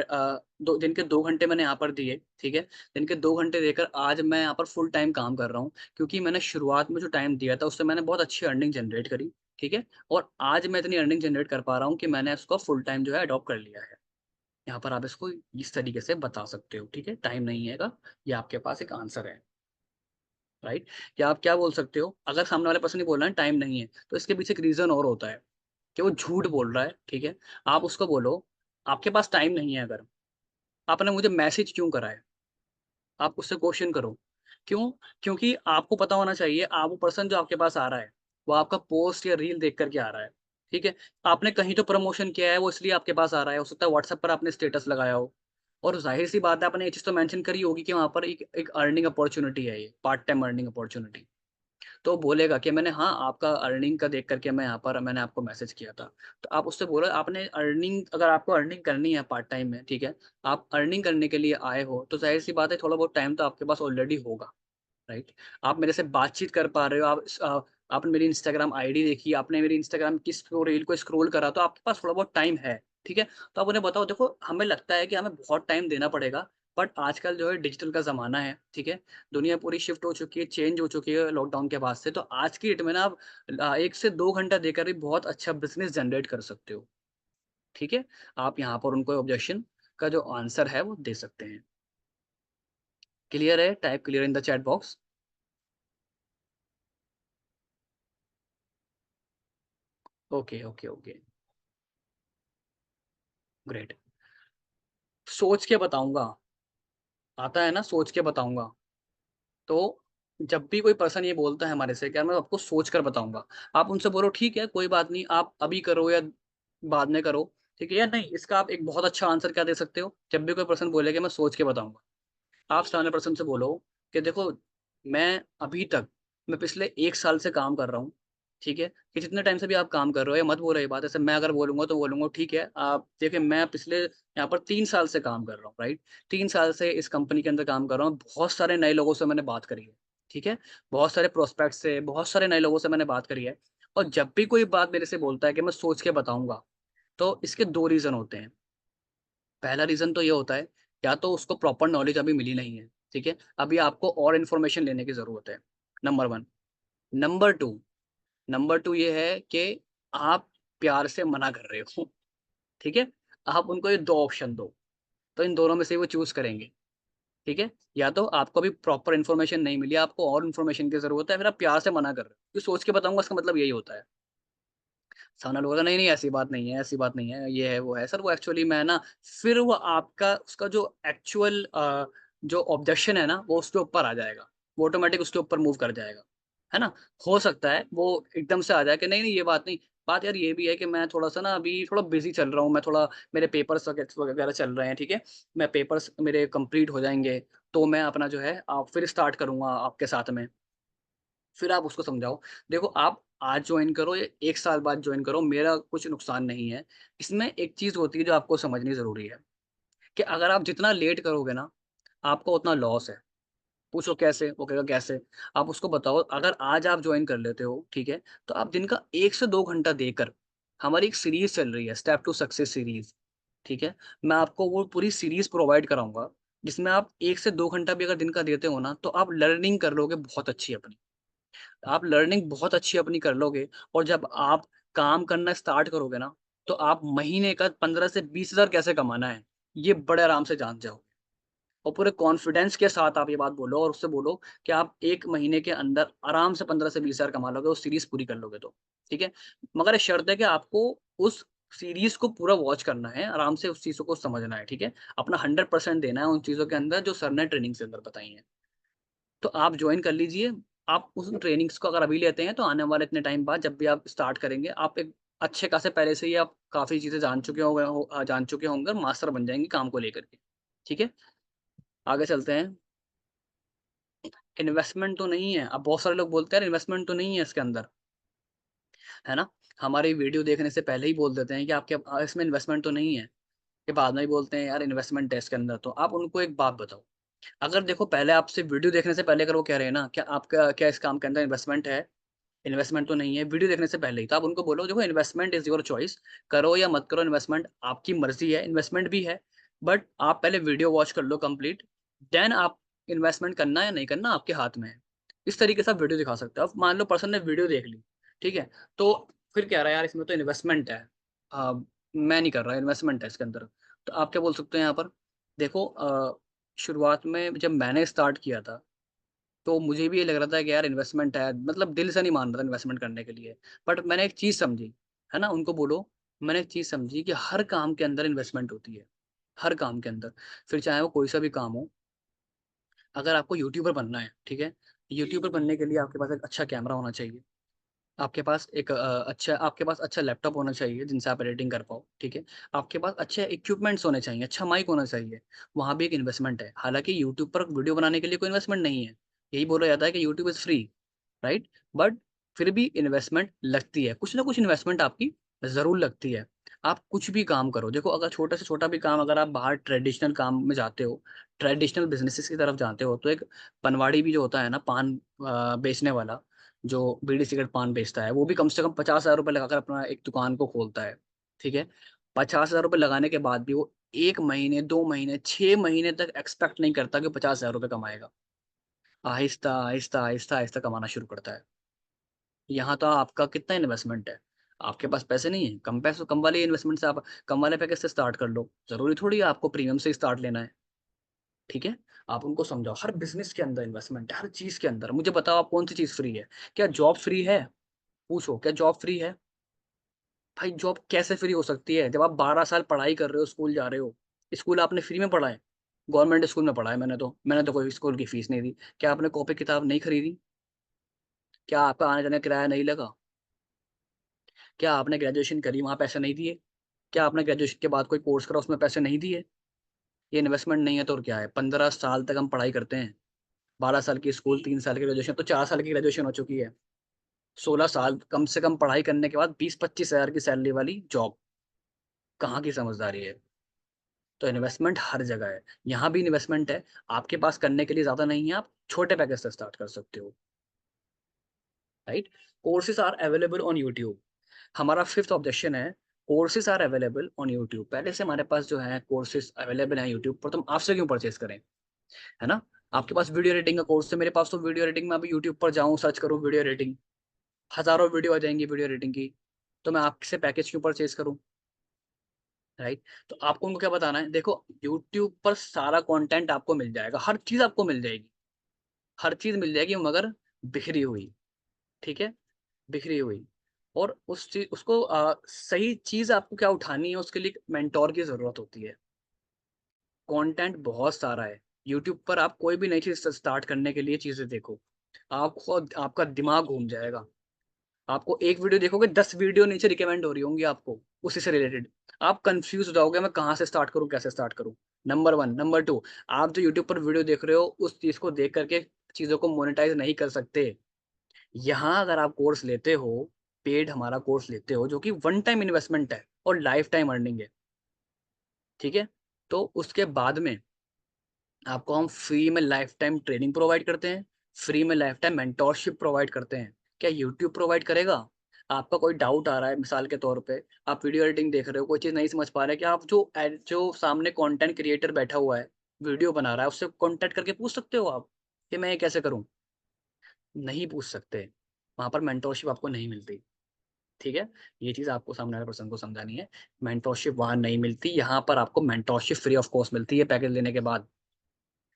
दो दिन के 2 घंटे मैंने यहाँ पर दिए, ठीक है। दिन के 2 घंटे देकर आज मैं यहाँ पर फुल टाइम काम कर रहा हूँ, क्योंकि मैंने शुरुआत में जो टाइम दिया था उससे मैंने बहुत अच्छी अर्निंग जनरेट करी, ठीक है। और आज मैं इतनी अर्निंग जनरेट कर पा रहा हूँ कि मैंने उसको फुल टाइम जो है अडॉप्ट कर लिया है। यहाँ पर आप इसको इस तरीके से बता सकते हो, ठीक है। टाइम नहीं है का ये आपके पास एक आंसर है, राइट। या आप क्या बोल सकते हो, अगर सामने वाले पर्सन ही बोल रहा है टाइम नहीं है, तो इसके पीछे एक रीजन और होता है कि वो झूठ बोल रहा है, ठीक है। आप उसको बोलो आपके पास टाइम नहीं है, अगर आपने मुझे मैसेज क्यों करा है, आप उससे क्वेश्चन करो। क्यों? क्योंकि आपको पता होना चाहिए, आप वो पर्सन जो आपके पास आ रहा है, वो आपका पोस्ट या रील देख करके आ रहा है, ठीक है। आपने कहीं तो प्रमोशन किया है, वो इसलिए आपके पास आ रहा है। हो सकता है व्हाट्सएप पर आपने स्टेटस लगाया हो, और जाहिर सी बात है आपने ये चीज़ तो मेंशन करी होगी कि वहाँ पर एक एक अर्निंग अपॉर्चुनिटी है, ये पार्ट टाइम अर्निंग अपॉर्चुनिटी। तो बोलेगा कि मैंने, हाँ, आपका अर्निंग का देख करके मैं यहाँ पर मैंने आपको मैसेज किया था। तो आप उससे बोलो आपने अर्निंग, अगर आपको अर्निंग करनी है पार्ट टाइम में, ठीक है, आप अर्निंग करने के लिए आए हो, तो जाहिर सी बात है थोड़ा बहुत टाइम तो आपके पास ऑलरेडी होगा, राइट। आप मेरे से बातचीत कर पा रहे हो, आपने मेरी इंस्टाग्राम आईडी देखी, आपने मेरी इंस्टाग्राम की रील को स्क्रॉल करा, तो आपके पास थोड़ा बहुत टाइम है, ठीक है। तो आप उन्हें बताओ, देखो हमें लगता है कि हमें बहुत टाइम देना पड़ेगा, बट आजकल जो है डिजिटल का ज़माना है, ठीक है। दुनिया पूरी शिफ्ट हो चुकी है, चेंज हो चुकी है लॉकडाउन के बाद से। तो आज की डेट में ना आप 1 से 2 घंटा देकर भी बहुत अच्छा बिजनेस जनरेट कर सकते हो, ठीक है। आप यहाँ पर उनको ऑब्जेक्शन का जो आंसर है वो दे सकते हैं। क्लियर है? Type clear in the chat box. Okay okay okay, great. सोच के बताऊंगा, आता है ना, सोच के बताऊंगा। तो जब भी कोई पर्सन ये बोलता है हमारे से कि यार मैं आपको सोच कर बताऊंगा, आप उनसे बोलो ठीक है, कोई बात नहीं, आप अभी करो या बाद में करो, ठीक है। या नहीं, इसका आप एक बहुत अच्छा आंसर क्या दे सकते हो, जब भी कोई पर्सन बोले कि मैं सोच के बताऊंगा, आप सामने पर्सन से बोलो कि देखो, मैं अभी तक, मैं पिछले 1 साल से काम कर रहा हूँ, ठीक है। कि जितने टाइम से भी आप काम कर रहे हो, या मत बोलो ये बात ऐसे, मैं अगर बोलूंगा तो बोलूंगा ठीक है, आप देखिए मैं पिछले यहाँ पर 3 साल से काम कर रहा हूँ, राइट। 3 साल से इस कंपनी के अंदर काम कर रहा हूँ, बहुत सारे नए लोगों से मैंने बात करी है, ठीक है। बहुत सारे प्रोस्पेक्ट से, बहुत सारे नए लोगों से मैंने बात करी है। और जब भी कोई बात मेरे से बोलता है कि मैं सोच के बताऊंगा, तो इसके 2 रीजन होते हैं। पहला रीज़न तो ये होता है, या तो उसको प्रॉपर नॉलेज अभी मिली नहीं है, ठीक है, अभी आपको और इन्फॉर्मेशन लेने की ज़रूरत है, नंबर 1। नंबर 2, नंबर 2 ये है कि आप प्यार से मना कर रहे हो, ठीक है? आप उनको ये 2 ऑप्शन दो, तो इन दोनों में से वो चूज़ करेंगे, ठीक है? या तो आपको अभी प्रॉपर इन्फॉर्मेशन नहीं मिली, आपको और इन्फॉर्मेशन की ज़रूरत है, फिर आप प्यार से मना कर रहे हो। ये सोच के बताऊँगा, इसका मतलब यही होता है। सामने वाला बोलेगा नहीं, नहीं ऐसी बात नहीं है, ऐसी बात नहीं है, ये है, वो है। सर वो एक्चुअली मैं ना, फिर वो आपका उसका जो एक्चुअल जो ऑब्जेक्शन है ना, वो उसके ऊपर आ जाएगा। वो ऑटोमैटिक उसके ऊपर मूव कर जाएगा, है ना? हो सकता है वो एकदम से आ जाए कि नहीं, नहीं ये बात नहीं। बात यार ये भी है कि मैं थोड़ा-सा ना अभी थोड़ा बिज़ी चल रहा हूँ, मैं थोड़ा, मेरे पेपर्स वगैरह चल रहे हैं, ठीक है? मैं पेपर्स मेरे कंप्लीट हो जाएँगे, तो मैं अपना जो है फिर स्टार्ट करूँगा आपके साथ में। फिर आप उसको समझाओ, देखो आप आज ज्वाइन करो या 1 साल बाद ज्वाइन करो, मेरा कुछ नुकसान नहीं है। इसमें एक चीज़ होती है जो आपको समझनी ज़रूरी है, कि अगर आप जितना लेट करोगे ना, आपका उतना लॉस है। पूछो कैसे? वो कहेगा कैसे? आप उसको बताओ, अगर आज आप जॉइन कर लेते हो, ठीक है? तो आप दिन का 1 से 2 घंटा देकर, हमारी एक सीरीज़ चल रही है स्टेप टू सक्सेस सीरीज़, ठीक है? मैं आपको वो पूरी सीरीज़ प्रोवाइड कराऊँगा, जिसमें आप 1 से 2 घंटा भी अगर दिन का देते हो ना, तो आप लर्निंग कर लोगे बहुत अच्छी अपनी। आप लर्निंग बहुत अच्छी अपनी कर लोगे, और जब आप काम करना स्टार्ट करोगे ना, तो आप महीने का 15 से 20,000 कैसे कमाना है, ये बड़े आराम से जान जाओगे। और पूरे कॉन्फिडेंस के साथ आप ये बात बोलो, और उससे बोलो कि आप 1 महीने के अंदर आराम से 15 से 20,000 कमा लोगे, वो सीरीज़ पूरी कर लोगे तो, ठीक है? मगर ये शर्त है कि आपको उस सीरीज़ को पूरा वॉच करना है, आराम से उस चीज़ों को समझना है, ठीक है? अपना 100% देना है उन चीज़ों के अंदर जो सर ने ट्रेनिंग के अंदर बताई हैं। तो आप जॉइन कर लीजिए, आप उस ट्रेनिंग्स को अगर अभी लेते हैं, तो आने वाले इतने टाइम बाद जब भी आप स्टार्ट करेंगे, आप एक अच्छे खासे पहले से ही आप काफ़ी चीज़ें जान चुके होंगे और मास्टर बन जाएँगे काम को लेकर के, ठीक है? आगे चलते हैं। इन्वेस्टमेंट तो नहीं है। अब बहुत सारे लोग बोलते हैं यार इन्वेस्टमेंट तो नहीं है इसके अंदर, है ना? हमारी वीडियो देखने से पहले ही बोल देते हैं कि आपके इसमें इन्वेस्टमेंट तो नहीं है। फिर बाद में ही बोलते हैं यार इन्वेस्टमेंट है इसके अंदर। तो आप उनको एक बात बताओ, अगर देखो पहले आपसे वीडियो देखने से पहले अगर वो कह रहे हैं ना, क्या आपका क्या इस काम के अंदर इन्वेस्टमेंट है? इन्वेस्टमेंट तो नहीं है, वीडियो देखने से पहले ही। तो आप उनको बोलो देखो इन्वेस्टमेंट इज़ योर चॉइस, करो या मत करो इन्वेस्टमेंट आपकी मर्ज़ी है, इन्वेस्टमेंट भी है। बट आप पहले वीडियो वॉच कर लो कंप्लीट, देन आप इन्वेस्टमेंट करना या नहीं करना आपके हाथ में है। इस तरीके से आप वीडियो दिखा सकते हो। अब मान लो पर्सन ने वीडियो देख ली, ठीक है? तो फिर कह रहा है यार इसमें तो इन्वेस्टमेंट है। अ, मैं नहीं कर रहा, इन्वेस्टमेंट है इसके अंदर। तो आप क्या बोल सकते हो यहाँ पर? देखो शुरुआत में जब मैंने स्टार्ट किया था, तो मुझे भी ये लग रहा था कि यार इन्वेस्टमेंट है, मतलब दिल से नहीं मान रहा था इन्वेस्टमेंट करने के लिए। बट मैंने एक चीज़ समझी, है ना? उनको बोलो, मैंने एक चीज़ समझी कि हर काम के अंदर इन्वेस्टमेंट होती है, हर काम के अंदर। फिर चाहे वो कोई सा भी काम हो, अगर आपको यूट्यूबर बनना है, ठीक है? यूट्यूबर बनने के लिए आपके पास एक अच्छा कैमरा होना चाहिए। आपके पास अच्छा लैपटॉप होना चाहिए जिनसे आप एडिटिंग कर पाओ, ठीक है? आपके पास अच्छे इक्विपमेंट्स होने चाहिए, अच्छा माइक होना चाहिए, वहाँ भी एक इन्वेस्टमेंट है। हालाँकि यूट्यूब पर वीडियो बनाने के लिए कोई इन्वेस्टमेंट नहीं है, यही बोला जाता है कि YouTube is free, right? But फिर भी इन्वेस्टमेंट लगती है, कुछ ना कुछ इन्वेस्टमेंट आपकी ज़रूर लगती है। आप कुछ भी काम करो, देखो अगर छोटे से छोटा भी काम अगर आप बाहर ट्रेडिशनल काम में जाते हो, ट्रेडिशनल बिज़नेसेस की तरफ जाते हो, तो एक पनवाड़ी भी जो होता है ना पान बेचने वाला, जो बीड़ी सिगरेट पान बेचता है, वो भी कम से कम 50,000 रुपए लगाकर अपना एक दुकान को खोलता है, ठीक है? 50,000 रुपए लगाने के बाद भी वो 1 महीने, 2 महीने, 6 महीने तक एक्सपेक्ट नहीं करता कि 50,000 रुपए कमाएगा। आहिस्ता, आहिस्ता, आहिस्ता, आहिस्ता कमाना शुरू करता है। यहाँ तो आपका कितना इन्वेस्टमेंट है? आपके पास पैसे नहीं है, कम वाले इन्वेस्टमेंट से आप कम वाले पैकेज से स्टार्ट कर लो। ज़रूरी थोड़ी है आपको प्रीमियम से ही स्टार्ट लेना है, ठीक है? आप उनको समझाओ, हर बिज़नेस के अंदर इन्वेस्टमेंट है, हर चीज़ के अंदर। मुझे बताओ आप कौन-सी चीज़ फ्री है? क्या जॉब फ्री है? पूछो, क्या जॉब फ्री है? भाई जॉब कैसे फ्री हो सकती है? जब आप 12 साल पढ़ाई कर रहे हो, स्कूल जा रहे हो। स्कूल आपने फ्री में पढ़ा है? गवर्नमेंट स्कूल में पढ़ा है मैंने तो कोई स्कूल की फीस नहीं दी। क्या आपने कॉपी किताब नहीं खरीदी? क्या आपका आने-जाने का किराया नहीं लगा? क्या आपने ग्रेजुएशन करी, वहाँ पैसे नहीं दिए? क्या आपने ग्रेजुएशन के बाद कोई कोर्स करा, उसमें पैसे नहीं दिए? ये इन्वेस्टमेंट नहीं है तो और क्या है? 15 साल तक हम पढ़ाई करते हैं। 12 साल की स्कूल, 3 साल की ग्रेजुएशन, तो 4 साल की ग्रेजुएशन हो चुकी है। 16 साल कम से कम पढ़ाई करने के बाद 20-25 हज़ार की सैलरी वाली जॉब, कहाँ की समझदारी है? तो इन्वेस्टमेंट हर जगह है। यहाँ भी इन्वेस्टमेंट है, आपके पास करने के लिए ज़्यादा नहीं है, आप छोटे पैकेज से स्टार्ट कर सकते हो, right? Courses are available on YouTube. हमारा 5th ऑब्जेक्शन है, courses are available on YouTube. पहले से हमारे पास जो है कोर्सेज़ अवेलेबल हैं यूट्यूब पर, तो हम आपसे क्यों परचेज़ करें, है ना? आपके पास वीडियो एडिटिंग का कोर्स है, मेरे पास तो वीडियो एडिटिंग में अभी यूट्यूब पर जाऊँ, सर्च करूँ वीडियो एडिटिंग, हज़ारों वीडियो आ जाएँगी वीडियो एडिटिंग की, तो मैं आपसे पैकेज क्यों परचेज़ करूँ, राइट? तो आपको उनको क्या बताना है, देखो यूट्यूब पर सारा कंटेंट आपको मिल जाएगा, हर चीज़ आपको मिल जाएगी। हर चीज़ मिल जाएगी मगर बिखरी हुई, ठीक है? बिखरी हुई, और उसको सही चीज़ आपको क्या उठानी है, उसके लिए एक मेंटर की ज़रूरत होती है। कंटेंट बहुत सारा है, यूट्यूब पर आप कोई भी नई चीज़ स्टार्ट करने के लिए चीज़ें देखो, आपको आपका दिमाग घूम जाएगा। आपको एक वीडियो देखोगे 10 वीडियो नीचे रिकमेंड हो रही होंगी आपको, उसी से रिलेटेड। आप कन्फ्यूज़ हो जाओगे मैं कहाँ से स्टार्ट करूँ, कैसे स्टार्ट करूँ? नंबर 1, नंबर 2, आप जो यूट्यूब पर वीडियो देख रहे हो, उस चीज़ को देख कर के चीज़ों को मोनेटाइज़ नहीं कर सकते। यहाँ अगर आप कोर्स लेते हो, पेड हमारा कोर्स लेते हो, जो कि वन टाइम इन्वेस्टमेंट है और लाइफ टाइम अर्निंग है, ठीक है, तो उसके बाद में आपको हम फ्री में लाइफ टाइम ट्रेनिंग प्रोवाइड करते हैं, फ्री में लाइफ टाइम मेंटोरशिप प्रोवाइड करते हैं। क्या यूट्यूब प्रोवाइड करेगा? आपका कोई डाउट आ रहा है मिसाल के तौर पे, आप वीडियो एडिटिंग देख रहे हो, कोई चीज़ नहीं समझ पा रहे, कि आप जो सामने कंटेंट क्रिएटर बैठा हुआ है, वीडियो बना रहा है, उससे कांटेक्ट करके पूछ सकते हो आप कि मैं ये कैसे करूँ? नहीं पूछ सकते, वहाँ पर मेंटोरशिप आपको नहीं मिलती, ठीक है? ये चीज़ आपको सामने वाले पर्सन को समझानी है। मेंटोरशिप वहाँ नहीं मिलती, यहाँ पर आपको मेंटोरशिप फ्री ऑफ कॉस्ट मिलती है पैकेज लेने के बाद,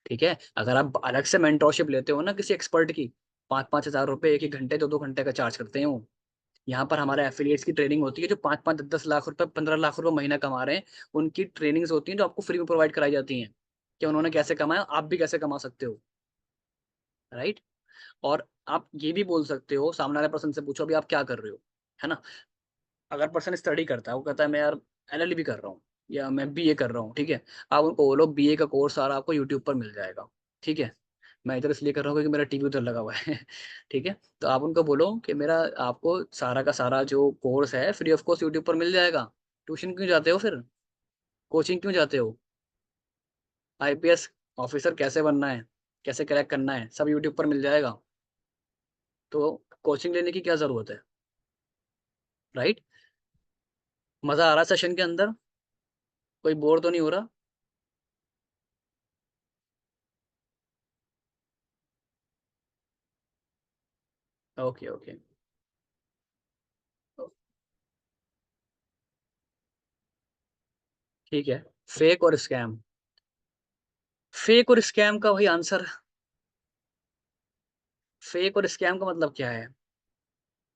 ठीक है? अगर आप अलग से मेंटोरशिप लेते हो ना किसी एक्सपर्ट की, 5-5 हज़ार रुपए 1-1 घंटे 2-2 घंटे का चार्ज करते हैं वो। यहाँ पर हमारे एफिलिएट्स की ट्रेनिंग होती है, जो 5-5 10-10 लाख रुपए 15 लाख रुपए महीना कमा रहे हैं, उनकी ट्रेनिंग्स होती हैं जो आपको फ्री में प्रोवाइड कराई जाती हैं, कि उन्होंने कैसे कमाया, आप भी कैसे कमा सकते हो, राइट? और आप ये भी बोल सकते हो, सामने वाले पर्सन से पूछो अभी आप क्या कर रहे हो, है ना? अगर पर्सन स्टडी करता है, वो कहता है मैं यार एलएलबी कर रहा हूँ या मैं बीए कर रहा हूँ, ठीक है? आप उनको बोलो बीए का कोर्स सारा आपको यूट्यूब पर मिल जाएगा, ठीक है? मैं इधर इसलिए कर रहा हूँ क्योंकि मेरा टीवी उधर लगा हुआ है ठीक है? तो आप उनको बोलो कि मेरा आपको सारा का सारा जो कोर्स है फ्री ऑफ कॉस्ट यूट्यूब पर मिल जाएगा। ट्यूशन क्यों जाते हो फिर? कोचिंग क्यों जाते हो? आईपीएस ऑफिसर कैसे बनना है, कैसे क्रैक करना है, सब यूट्यूब पर मिल जाएगा। तो कोचिंग लेने की क्या ज़रूरत है, राइट? मज़ा आ रहा है सेशन के अंदर? कोई बोर तो नहीं हो रहा? Okay, okay. ठीक है। फेक और स्कैम, फेक और स्कैम का वही आंसर। फेक और स्कैम का मतलब क्या है?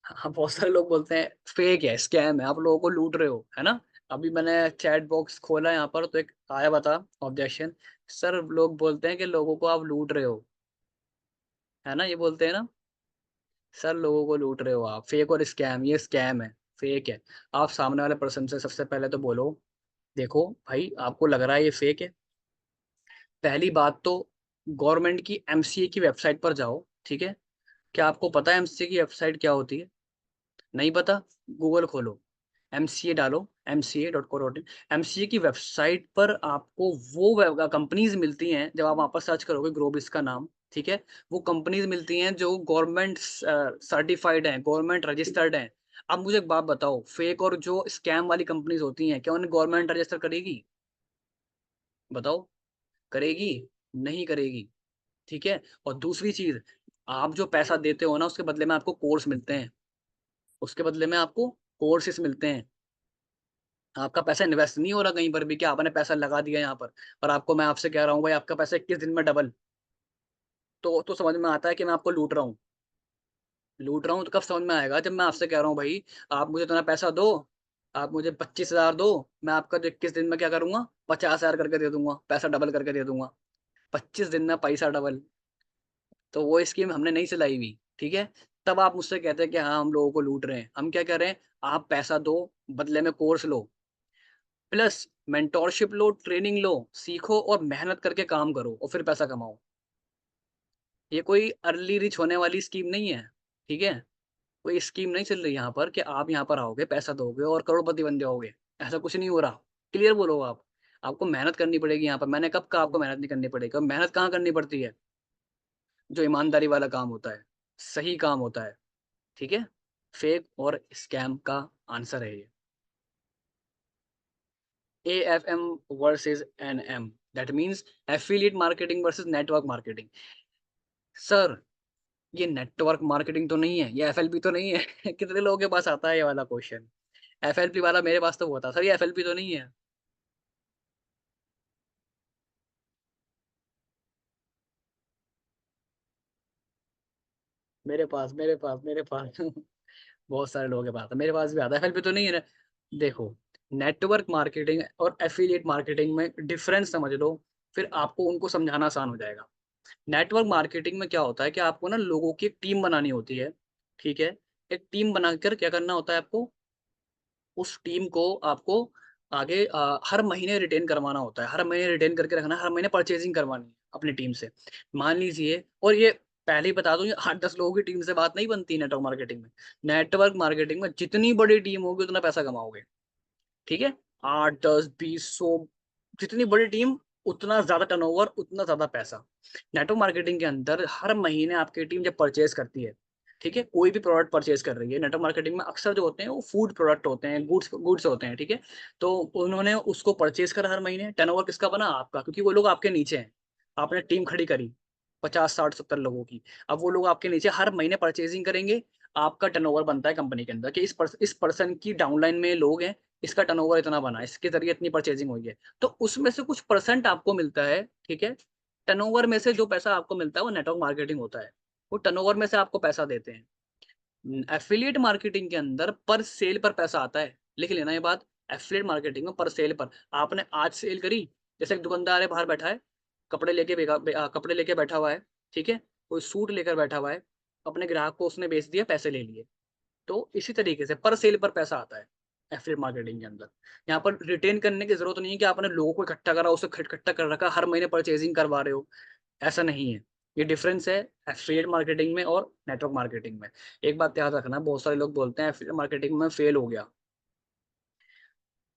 हाँ, बहुत सारे लोग बोलते हैं फेक है, स्कैम है, आप लोगों को लूट रहे हो, है ना? अभी मैंने चैट बॉक्स खोला यहाँ पर तो एक आया, बता ऑब्जेक्शन। सर लोग बोलते हैं कि लोगों को आप लूट रहे हो, है ना? ये बोलते हैं ना, सर लोगों को लूट रहे हो आप, फेक और स्कैम, ये स्कैम है, फेक है। आप सामने वाले पर्सन से सबसे पहले तो बोलो, देखो भाई आपको लग रहा है ये फेक है, पहली बात तो गवर्नमेंट की एमसीए की वेबसाइट पर जाओ, ठीक है? क्या आपको पता है एमसीए की वेबसाइट क्या होती है? नहीं पता? गूगल खोलो, एमसीए डालो, mca.co.in। एमसीए की वेबसाइट पर आपको वो कंपनीज मिलती हैं, जब आप वहाँ पर सर्च करोगे ग्रोबिस का नाम, ठीक है? वो कंपनीज मिलती हैं जो गवर्नमेंट सर्टिफाइड हैं, गवर्नमेंट रजिस्टर्ड हैं। अब मुझे एक बात बताओ, फेक और जो स्कैम वाली कंपनीज होती हैं, क्या उन्हें गवर्नमेंट रजिस्टर करेगी? बताओ, करेगी? नहीं करेगी, ठीक है? और दूसरी चीज़, आप जो पैसा देते हो ना, उसके बदले में आपको कोर्स मिलते हैं, उसके बदले में आपको कोर्सेज़ मिलते हैं। आपका पैसा इन्वेस्ट नहीं हो रहा कहीं पर भी कि आपने पैसा लगा दिया यहाँ पर, और आपको मैं आपसे कह रहा हूँ भाई आपका पैसा 21 दिन में डबल, तो समझ में आता है कि मैं आपको लूट रहा हूँ। लूट रहा हूँ तो कब समझ में आएगा, जब मैं आपसे कह रहा हूँ भाई आप मुझे इतना पैसा दो, आप मुझे 25,000 दो, मैं आपका जो 21 दिन में क्या करूँगा, 50,000 करके दे दूँगा, पैसा डबल करके दे दूँगा। 25 दिन में पैसा डबल, तो वो स्कीम हमने नहीं चलाई हुई, ठीक है? तब आप मुझसे कहते हैं कि हाँ, हम लोगों को लूट रहे हैं। हम क्या कह रहे हैं, आप पैसा दो, बदले में कोर्स लो, प्लस मेंटोरशिप लो, ट्रेनिंग लो, सीखो और मेहनत करके काम करो और फिर पैसा कमाओ। ये कोई अर्ली रिच होने वाली स्कीम नहीं है, ठीक है? कोई स्कीम नहीं चल रही यहाँ पर कि आप यहाँ पर आओगे, पैसा दोगे और करोड़पति बन जाओगे। ऐसा कुछ नहीं हो रहा। क्लियर बोलो आप। आपको मेहनत करनी पड़ेगी यहाँ पर। मैंने कब कहा आपको मेहनत नहीं करनी पड़ेगी? और मेहनत कहाँ करनी पड़ती है? जो ईमानदारी वाला काम होता है, सही काम होता है, ठीक है? फेक और स्कैम का आंसर है ये। AFM versus NM, that means affiliate marketing versus network marketing. Sir ये नेटवर्क मार्केटिंग तो नहीं है, ये एफएलपी तो नहीं है कितने लोगों के पास आता है ये वाला क्वेश्चन? एफएलपी वाला मेरे पास तो वो था, सर ये एफएलपी तो नहीं है। मेरे पास बहुत सारे लोगों के पास आता है, मेरे पास भी आता है, एफएलपी तो नहीं है ना। देखो, नेटवर्क मार्केटिंग और एफिलिएट मार्केटिंग में डिफरेंस समझ लो, फिर आपको उनको समझाना आसान हो जाएगा। नेटवर्क मार्केटिंग में क्या होता है कि आपको ना लोगों की एक टीम बनानी होती है, ठीक है? एक टीम बनाकर क्या करना होता है आपको, उस टीम को आपको आगे हर महीने रिटेन करवाना होता है, हर महीने रिटेन करके रखना है, हर महीने परचेजिंग करवानी है अपनी टीम से। मान लीजिए, और ये पहले ही बता दूं, 8-10 लोगों की टीम से बात नहीं बनती नेटवर्क मार्केटिंग में। नेटवर्क मार्केटिंग में जितनी बड़ी टीम होगी उतना पैसा कमाओगे, ठीक है। 8, 10, 20, 100, जितनी बड़ी टीम उतना ज्यादा टर्नओवर, उतना ज्यादा पैसा। नेटवर्क मार्केटिंग के अंदर हर महीने आपकी टीम जब परचेज करती है, ठीक है, कोई भी प्रोडक्ट परचेज कर रही है, नेटवर्क मार्केटिंग में अक्सर जो होते हैं वो फूड प्रोडक्ट होते हैं, गुड्स गुड्स होते हैं, ठीक है। तो उन्होंने उसको परचेज करा हर महीने, टर्नओवर किसका बना? आपका, क्योंकि वो लोग आपके नीचे हैं। आपने टीम खड़ी करी 50, 60, 70 लोगों की। अब वो लोग आपके नीचे हर महीने परचेजिंग करेंगे। आपका टर्नओवर बनता है कंपनी के अंदर कि इस पर्सन की डाउनलाइन में लोग हैं, इसका टर्नओवर इतना बना, इसके जरिए इतनी परचेजिंग हुई है। तो उसमें से कुछ परसेंट आपको मिलता है, ठीक है। टर्नओवर में से जो पैसा आपको मिलता है वो नेटवर्क मार्केटिंग होता है। वो टर्नओवर में से आपको पैसा देते हैं। एफिलिएट मार्केटिंग के अंदर पर सेल पर पैसा आता है, लिख लेना ये बात। एफिलिएट मार्केटिंग में पर सेल पर, आपने आज सेल करी, जैसे एक दुकानदार है बाहर बैठा है, कपड़े लेके बैठा हुआ है, ठीक है, कोई सूट लेकर बैठा हुआ है, अपने ग्राहक को उसने बेच दिया, पैसे ले लिए। तो इसी तरीके से पर सेल पर पैसा आता है एफिलिएट मार्केटिंग के अंदर। यहाँ पर रिटेन करने की जरूरत नहीं है कि आपने लोगों को इकट्ठा करा, उसे इकट्ठा कर रखा, हर महीने परचेजिंग करवा रहे हो, ऐसा नहीं है। ये डिफरेंस है एफिलिएट मार्केटिंग में और नेटवर्क मार्केटिंग में। एक बात याद रखना, बहुत सारे लोग बोलते हैं एफिलिएट मार्केटिंग में फेल हो गया।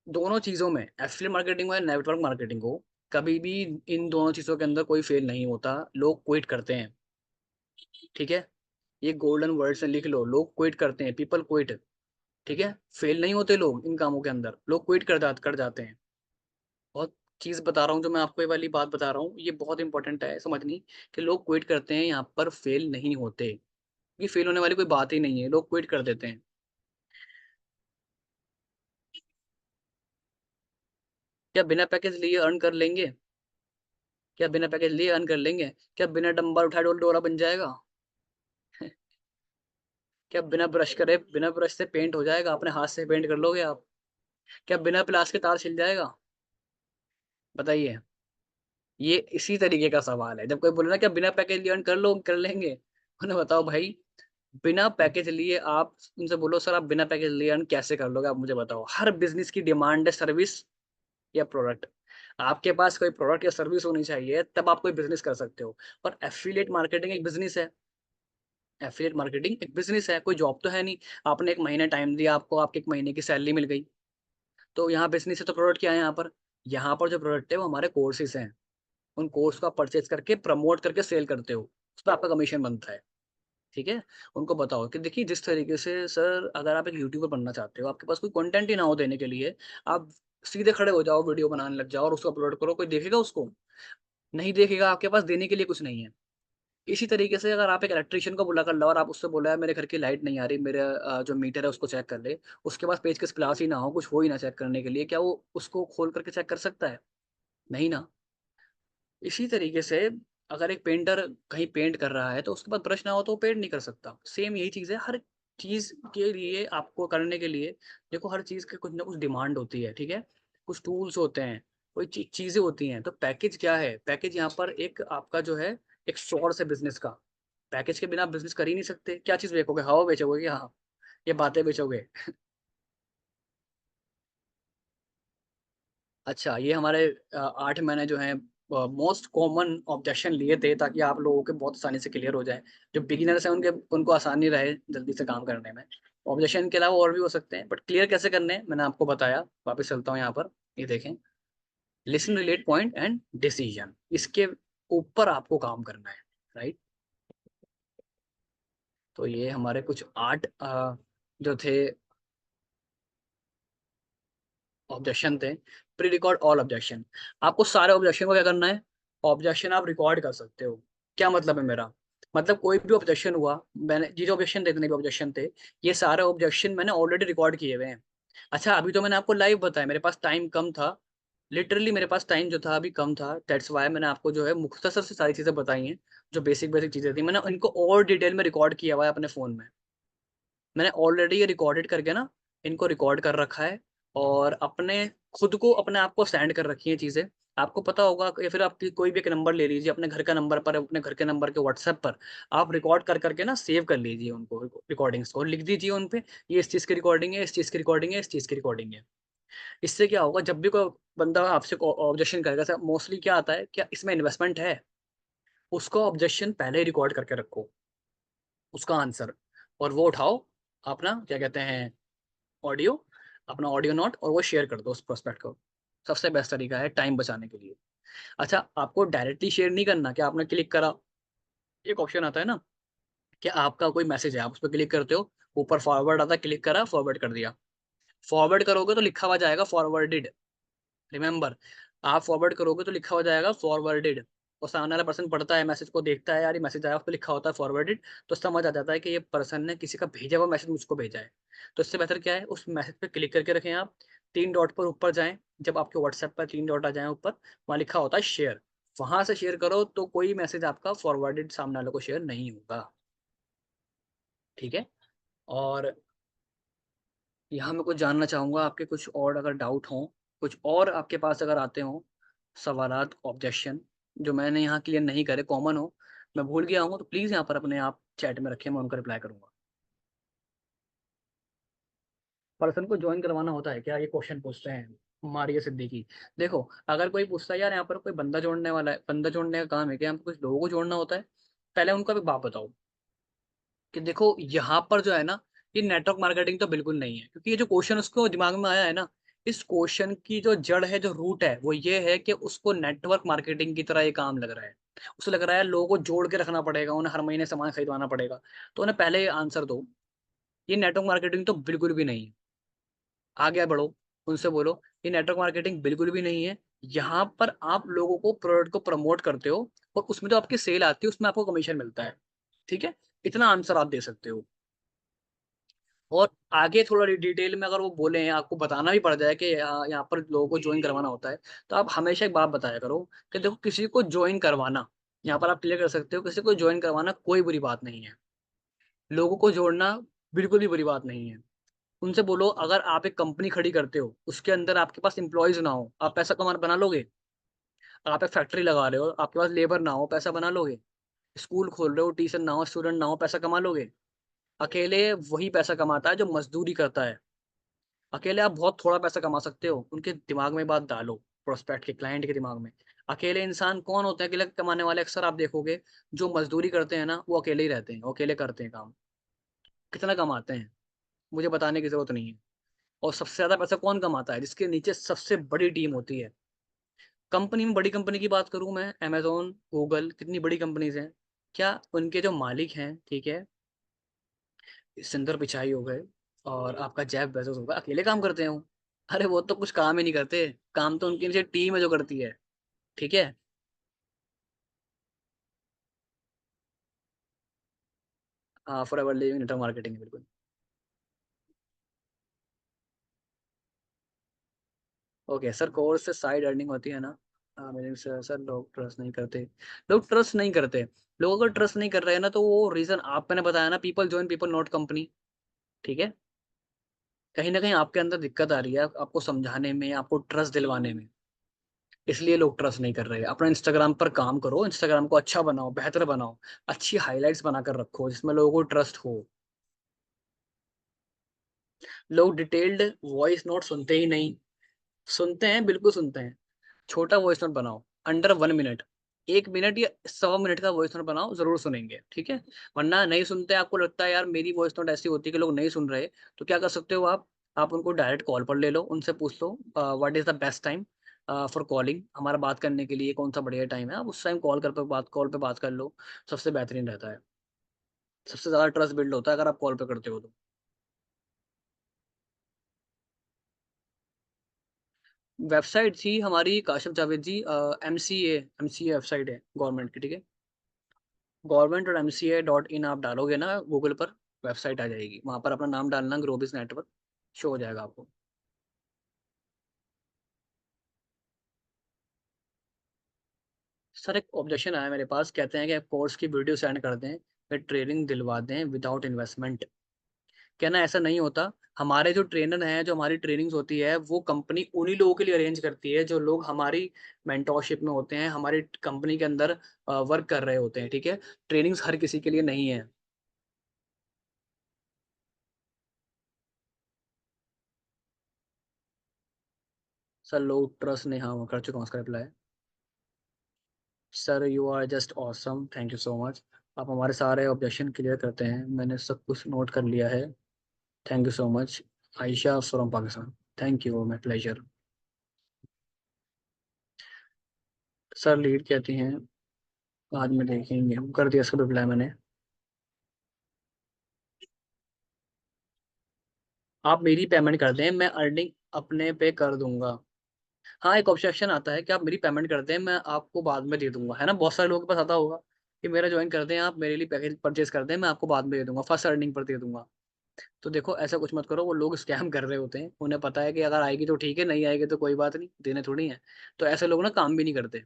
दोनों चीजों में, एफिलिएट मार्केटिंग और नेटवर्क मार्केटिंग को, कभी भी इन दोनों चीजों के अंदर कोई फेल नहीं होता। लोग क्विट करते हैं, ठीक है। ये गोल्डन वर्ड्स लिख लो, लोग क्विट करते हैं, पीपल क्विट, ठीक है। फेल नहीं होते लोग इन कामों के अंदर, लोग क्विट कर जाते हैं। बहुत चीज बता रहा हूँ जो मैं आपको, ये वाली बात बता रहा हूँ, ये बहुत इंपॉर्टेंट है समझनी, कि लोग क्विट करते हैं, यहाँ पर फेल नहीं होते। ये फेल होने वाली कोई बात ही नहीं है, लोग क्विट कर देते हैं। क्या बिना पैकेज लिए अर्न कर लेंगे? क्या बिना पैकेज लिए अर्न कर लेंगे? क्या बिना डंबल उठाए डोरा बन जाएगा? क्या बिना ब्रश करे, बिना ब्रश से पेंट हो जाएगा? अपने हाथ से पेंट कर लोगे आप? क्या बिना प्लास के तार छिल जाएगा? बताइए। ये इसी तरीके का सवाल है, जब कोई बोले ना क्या बिना पैकेज लिए अर्न कर लो, कर लेंगे, उन्हें बताओ भाई, बिना पैकेज लिए आप, उनसे बोलो सर आप बिना पैकेज लिए अर्न कैसे कर लोगे, आप मुझे बताओ। हर बिजनेस की डिमांड है सर्विस या प्रोडक्ट। आपके पास कोई प्रोडक्ट या सर्विस होनी चाहिए, तब आप कोई बिजनेस कर सकते हो। और एफिलिएट मार्केटिंग एक बिजनेस है। एफिलिएट मार्केटिंग एक बिजनेस है, कोई जॉब तो है नहीं। आपने एक महीने टाइम दिया, आपको आपकी एक महीने की सैलरी मिल गई। तो यहाँ बिजनेस है, तो प्रोडक्ट क्या है यहाँ पर? यहाँ पर जो प्रोडक्ट है वो हमारे कोर्सेज हैं। उन कोर्स को आप परचेज करके प्रमोट करके सेल करते हो, उस पर आपका कमीशन बनता है, ठीक है। उनको बताओ कि देखिए जिस तरीके से सर, अगर आप एक यूट्यूबर बनना चाहते हो, आपके पास कोई कंटेंट ही ना हो देने के लिए, आप सीधे खड़े हो जाओ, वीडियो बनाने लग जाओ और उसको अपलोड करो, कोई देखेगा उसको? नहीं देखेगा, आपके पास देने के लिए कुछ नहीं है। इसी तरीके से अगर आप एक इलेक्ट्रिशियन को बुला कर लो और आप उससे बोला है मेरे घर की लाइट नहीं आ रही, मेरा जो मीटर है उसको चेक कर ले, उसके पास पेज के प्लास ही ना हो, कुछ हो ही ना चेक करने के लिए, क्या वो उसको खोल करके चेक कर सकता है? नहीं ना। इसी तरीके से अगर एक पेंटर कहीं पेंट कर रहा है तो उसके पास ब्रश ना हो तो वो पेंट नहीं कर सकता। सेम यही चीज़ है, हर चीज़ के लिए आपको करने के लिए, देखो हर चीज़ के कुछ ना कुछ डिमांड होती है, ठीक है। कुछ टूल्स होते हैं, कोई चीज़ें होती हैं। तो पैकेज क्या है? पैकेज यहाँ पर एक आपका जो है, एक सोर्स है बिजनेस का। पैकेज के बिना आप बिजनेस कर ही नहीं सकते। क्या चीज़ बेचोगे? हवा बेचोगे क्या? हाँ, ये बातें बेचोगे? अच्छा, ये हमारे 8 महीने जो हैं, मोस्ट कॉमन ऑब्जेक्शन लिए थे ताकि आप लोगों के बहुत आसानी से क्लियर हो जाए। जो बिगिनर्स हैं उनके, उनको आसानी रहे जल्दी से काम करने में। ऑब्जेक्शन के अलावा और भी हो सकते हैं, बट क्लियर कैसे करने हैं मैंने आपको बताया। वापस चलता हूँ यहाँ पर, ये देखें, listen, relate, point and decision, इसके ऊपर आपको काम करना है, राइट। तो ये हमारे कुछ 8 जो थे ऑब्जेक्शन थे। प्री रिकॉर्ड ऑल ऑब्जेक्शन, आपको सारे ऑब्जेक्शन को क्या करना है? ऑब्जेक्शन आप रिकॉर्ड कर सकते हो। क्या मतलब है मेरा? मतलब कोई भी ऑब्जेक्शन हुआ, मैंने जो ऑब्जेक्शन थे, जितने भी ऑब्जेक्शन थे, ये सारे ऑब्जेक्शन मैंने ऑलरेडी रिकॉर्ड किए हुए हैं। अच्छा, अभी तो मैंने आपको लाइव बताया, मेरे पास टाइम कम था, लिटरली मेरे पास टाइम जो था अभी कम था, दैट्स वाई मैंने आपको जो है मुख्तसर से सारी चीजें बताई हैं। जो बेसिक बेसिक चीजें थी, मैंने इनको और डिटेल में रिकॉर्ड किया हुआ है अपने फोन में। मैंने ऑलरेडी ये रिकॉर्डेड करके ना, इनको रिकॉर्ड कर रखा है, और अपने खुद को, अपने आप को सेंड कर रखी है चीजें। आपको पता होगा, या फिर आपकी कोई भी एक नंबर ले लीजिए अपने घर का नंबर पर, अपने घर के नंबर के व्हाट्सएप पर, आप रिकॉर्ड कर करके ना सेव कर लीजिए उनको, रिकॉर्डिंग्स को लिख दीजिए उन पे, ये इस चीज की रिकॉर्डिंग है, इस चीज की रिकॉर्डिंग है, इस चीज की रिकॉर्डिंग है। इससे क्या होगा, जब भी कोई बंदा आपसे ऑब्जेक्शन करेगा, मोस्टली क्या आता है, क्या इसमें इन्वेस्टमेंट है? उसका ऑब्जेक्शन पहले ही रिकॉर्ड करके रखो, उसका आंसर, और वो उठाओ अपना क्या कहते हैं ऑडियो, अपना ऑडियो नोट, और वो शेयर कर दो उस प्रोस्पेक्ट को। सबसे बेस्ट तरीका है टाइम बचाने के लिए। अच्छा, आपको डायरेक्टली शेयर नहीं करना कि आपने क्लिक करा, एक ऑप्शन आता है ना कि आपका कोई मैसेज है, आप उस पर क्लिक करते हो, ऊपर फॉरवर्ड आता है, क्लिक करा, फॉरवर्ड कर दिया। फॉरवर्ड करोगे तो लिखा हुआ जाएगा फॉरवर्डेड, रिमेंबर, आप फॉरवर्ड करोगे तो लिखा हो जाएगा फॉरवर्डेड, और सामने वाला पर्सन पढ़ता है मैसेज को, देखता है यार ये मैसेज आया, उस पर लिखा होता है फॉरवर्डेड, तो समझ आ जाता है कि ये पर्सन ने किसी का भेजा हुआ मैसेज मुझको भेजा है। तो इससे बेहतर क्या है, उस मैसेज पे क्लिक करके रखें आप, तीन डॉट पर ऊपर जाएं, जब आपके व्हाट्सएप पर तीन डॉट आ जाए ऊपर, वहाँ लिखा होता है शेयर, वहां से शेयर करो, तो कोई मैसेज आपका फॉरवर्डेड सामने वाले को शेयर नहीं होगा। ठीक है। और यहाँ मैं कुछ जानना चाहूंगा, आपके कुछ और अगर डाउट हो, कुछ और आपके पास अगर आते हो सवालात, ऑब्जेक्शन, जो मैंने यहाँ क्लियर नहीं करे, कॉमन हो, मैं भूल गया हूँ, तो प्लीज़ यहाँ पर अपने आप चैट में रखें, मैं उनका रिप्लाई करूंगा। पर्सन को ज्वाइन करवाना होता है क्या, ये क्वेश्चन पूछते हैं मारिया सिद्दीकी। देखो, अगर कोई पूछता है यार यहाँ पर कोई बंदा जोड़ने वाला है, बंदा जोड़ने का काम है क्या, यहाँ पर कुछ लोगों को जोड़ना होता है, पहले उनको एक बात बताओ कि देखो यहाँ पर जो है ना, ये नेटवर्क मार्केटिंग तो बिल्कुल नहीं है, क्योंकि ये जो क्वेश्चन उसको दिमाग में आया है ना, इस क्वेश्चन की जो जड़ है, जो रूट है, वो ये है कि उसको नेटवर्क मार्केटिंग की तरह ये काम लग रहा है। उसे लग रहा है लोगों को जोड़ के रखना पड़ेगा, उन्हें हर महीने सामान खरीदवाना पड़ेगा, तो उन्हें पहले आंसर दो, ये नेटवर्क मार्केटिंग तो बिल्कुल भी नहीं है। आगे बढ़ो, उनसे बोलो ये नेटवर्क मार्केटिंग बिल्कुल भी नहीं है, यहाँ पर आप लोगों को प्रोडक्ट को प्रमोट करते हो, और उसमें जो आपकी सेल आती है उसमें आपको कमीशन मिलता है। ठीक है, इतना आंसर आप दे सकते हो। और आगे थोड़ा डिटेल में अगर वो बोले हैं, आपको बताना भी पड़ जाए कि यहाँ पर लोगों को ज्वाइन करवाना होता है, तो आप हमेशा एक बात बताया करो कि देखो किसी को ज्वाइन करवाना, यहाँ पर आप क्लियर कर सकते हो, किसी को ज्वाइन करवाना कोई बुरी बात नहीं है, लोगों को जोड़ना बिल्कुल भी बुरी बात नहीं है। उनसे बोलो अगर आप एक कंपनी खड़ी करते हो, उसके अंदर आपके पास एम्प्लॉयज ना हो, आप पैसा कमा बना लोगे? अगर आप एक फैक्ट्री लगा रहे हो, आपके पास लेबर ना हो, पैसा बना लोगे? स्कूल खोल रहे हो, टीचर ना हो, स्टूडेंट ना हो, पैसा कमा लोगे? अकेले वही पैसा कमाता है जो मजदूरी करता है। अकेले आप बहुत थोड़ा पैसा कमा सकते हो, उनके दिमाग में बात डालो, प्रोस्पेक्ट के क्लाइंट के दिमाग में। अकेले इंसान कौन होते हैं अकेले कमाने वाले? अक्सर आप देखोगे जो मजदूरी करते हैं ना, वो अकेले ही रहते हैं, वो अकेले करते हैं काम। कितना कमाते हैं मुझे बताने की जरूरत नहीं है। और सबसे ज्यादा पैसा कौन कमाता है? जिसके नीचे सबसे बड़ी टीम होती है। कंपनी में बड़ी कंपनी की बात करूं मैं, अमेजोन, गूगल, कितनी बड़ी कंपनीज हैं, क्या उनके जो मालिक हैं, ठीक है, सुंदर पिचाई हो गए और आपका जेफ बेजोस हो गया, अकेले काम करते हैं वो? अरे वो तो कुछ काम ही नहीं करते, काम तो उनकी नीचे टीम है जो करती है। ठीक है। हाँ, for ever living network marketing है बिल्कुल। ओके सर, कोर्स से साइड अर्निंग होती है ना? हाँ मेरे सर, लोग ट्रस्ट नहीं करते, लोग ट्रस्ट नहीं करते। लोग अगर ट्रस्ट नहीं कर रहे हैं ना, तो वो रीजन आप मैंने बताया ना, people join people not company. ठीक है, कहीं ना कहीं आपके अंदर दिक्कत आ रही है, आपको समझाने में, आपको ट्रस्ट दिलवाने में, इसलिए लोग ट्रस्ट नहीं कर रहे हैं। अपना इंस्टाग्राम पर काम करो, इंस्टाग्राम को अच्छा बनाओ, बेहतर बनाओ, अच्छी हाइलाइट्स बनाकर रखो जिसमें लोगों को ट्रस्ट हो। लोग डिटेल्ड वॉइस नोट सुनते ही नहीं, सुनते हैं, बिल्कुल सुनते हैं। छोटा वॉइस नोट बनाओ, अंडर 1 मिनट, 1 मिनट या 1.25 मिनट का वॉइस नोट बनाओ, जरूर सुनेंगे। ठीक है, वरना नहीं सुनते, आपको लगता है यार मेरी वॉइस नोट ऐसी होती है कि लोग नहीं सुन रहे, तो क्या कर सकते हो आप उनको डायरेक्ट कॉल पर ले लो, उनसे पूछ लो what is the best time for calling, हमारा बात करने के लिए कौन सा बढ़िया टाइम है, आप उस टाइम कॉल पे बात कर लो, सबसे बेहतरीन रहता है। सबसे ज्यादा ट्रस्ट बिल्ड होता है अगर आप कॉल पे करते हो तो। वेबसाइट थी हमारी काशिफ जावेद जी, एम सी ए वेबसाइट है गवर्नमेंट की। ठीक है, government.mca.in आप डालोगे ना गूगल पर, वेबसाइट आ जाएगी, वहां पर अपना नाम डालना, ग्लोबिस नेटवर्क, शो हो जाएगा आपको। सर एक ऑब्जेक्शन आया मेरे पास, कहते हैं कि आप कोर्स की वीडियो सेंड कर दें, फिर ट्रेनिंग दिलवा दें विदाउट इन्वेस्टमेंट। कहना ऐसा नहीं होता। हमारे जो ट्रेनर हैं, जो हमारी ट्रेनिंग्स होती है, वो कंपनी उन्हीं लोगों के लिए अरेंज करती है जो लोग हमारी मेंटोरशिप में होते हैं, हमारी कंपनी के अंदर वर्क कर रहे होते हैं। ठीक है, ट्रेनिंग्स हर किसी के लिए नहीं है। सर लोग ट्रस्ट नहीं, हाँ कर चुका हूँ उसका reply. Sir you are just awesome, thank you so much. आप हमारे सारे ऑब्जेक्शन क्लियर करते हैं, मैंने सब कुछ नोट कर लिया है। Thank you so much. Ayesha from Pakistan. Thank you, my pleasure. Sir lead कहती हैं बाद में देखेंगे, कर दिया इसका रिप्लाई मैंने। आप मेरी पेमेंट कर दें, मैं अर्निंग अपने पे कर दूंगा। हाँ, एक ऑब्जेक्शन आता है कि आप मेरी पेमेंट कर दें, मैं आपको बाद में दे दूंगा, है ना। बहुत सारे लोगों के पास आता होगा कि मेरा ज्वाइन कर दें, आप मेरे लिए पैकेज परचेज कर दें, मैं आपको बाद में दे दूंगा, फर्स्ट अर्निंग पर दे दूंगा। तो देखो ऐसा कुछ मत करो, वो लोग स्कैम कर रहे होते हैं, उन्हें पता है कि अगर आएगी तो ठीक है, नहीं आएगी तो कोई बात नहीं, देने थोड़ी है। तो ऐसे लोग ना काम भी नहीं करते,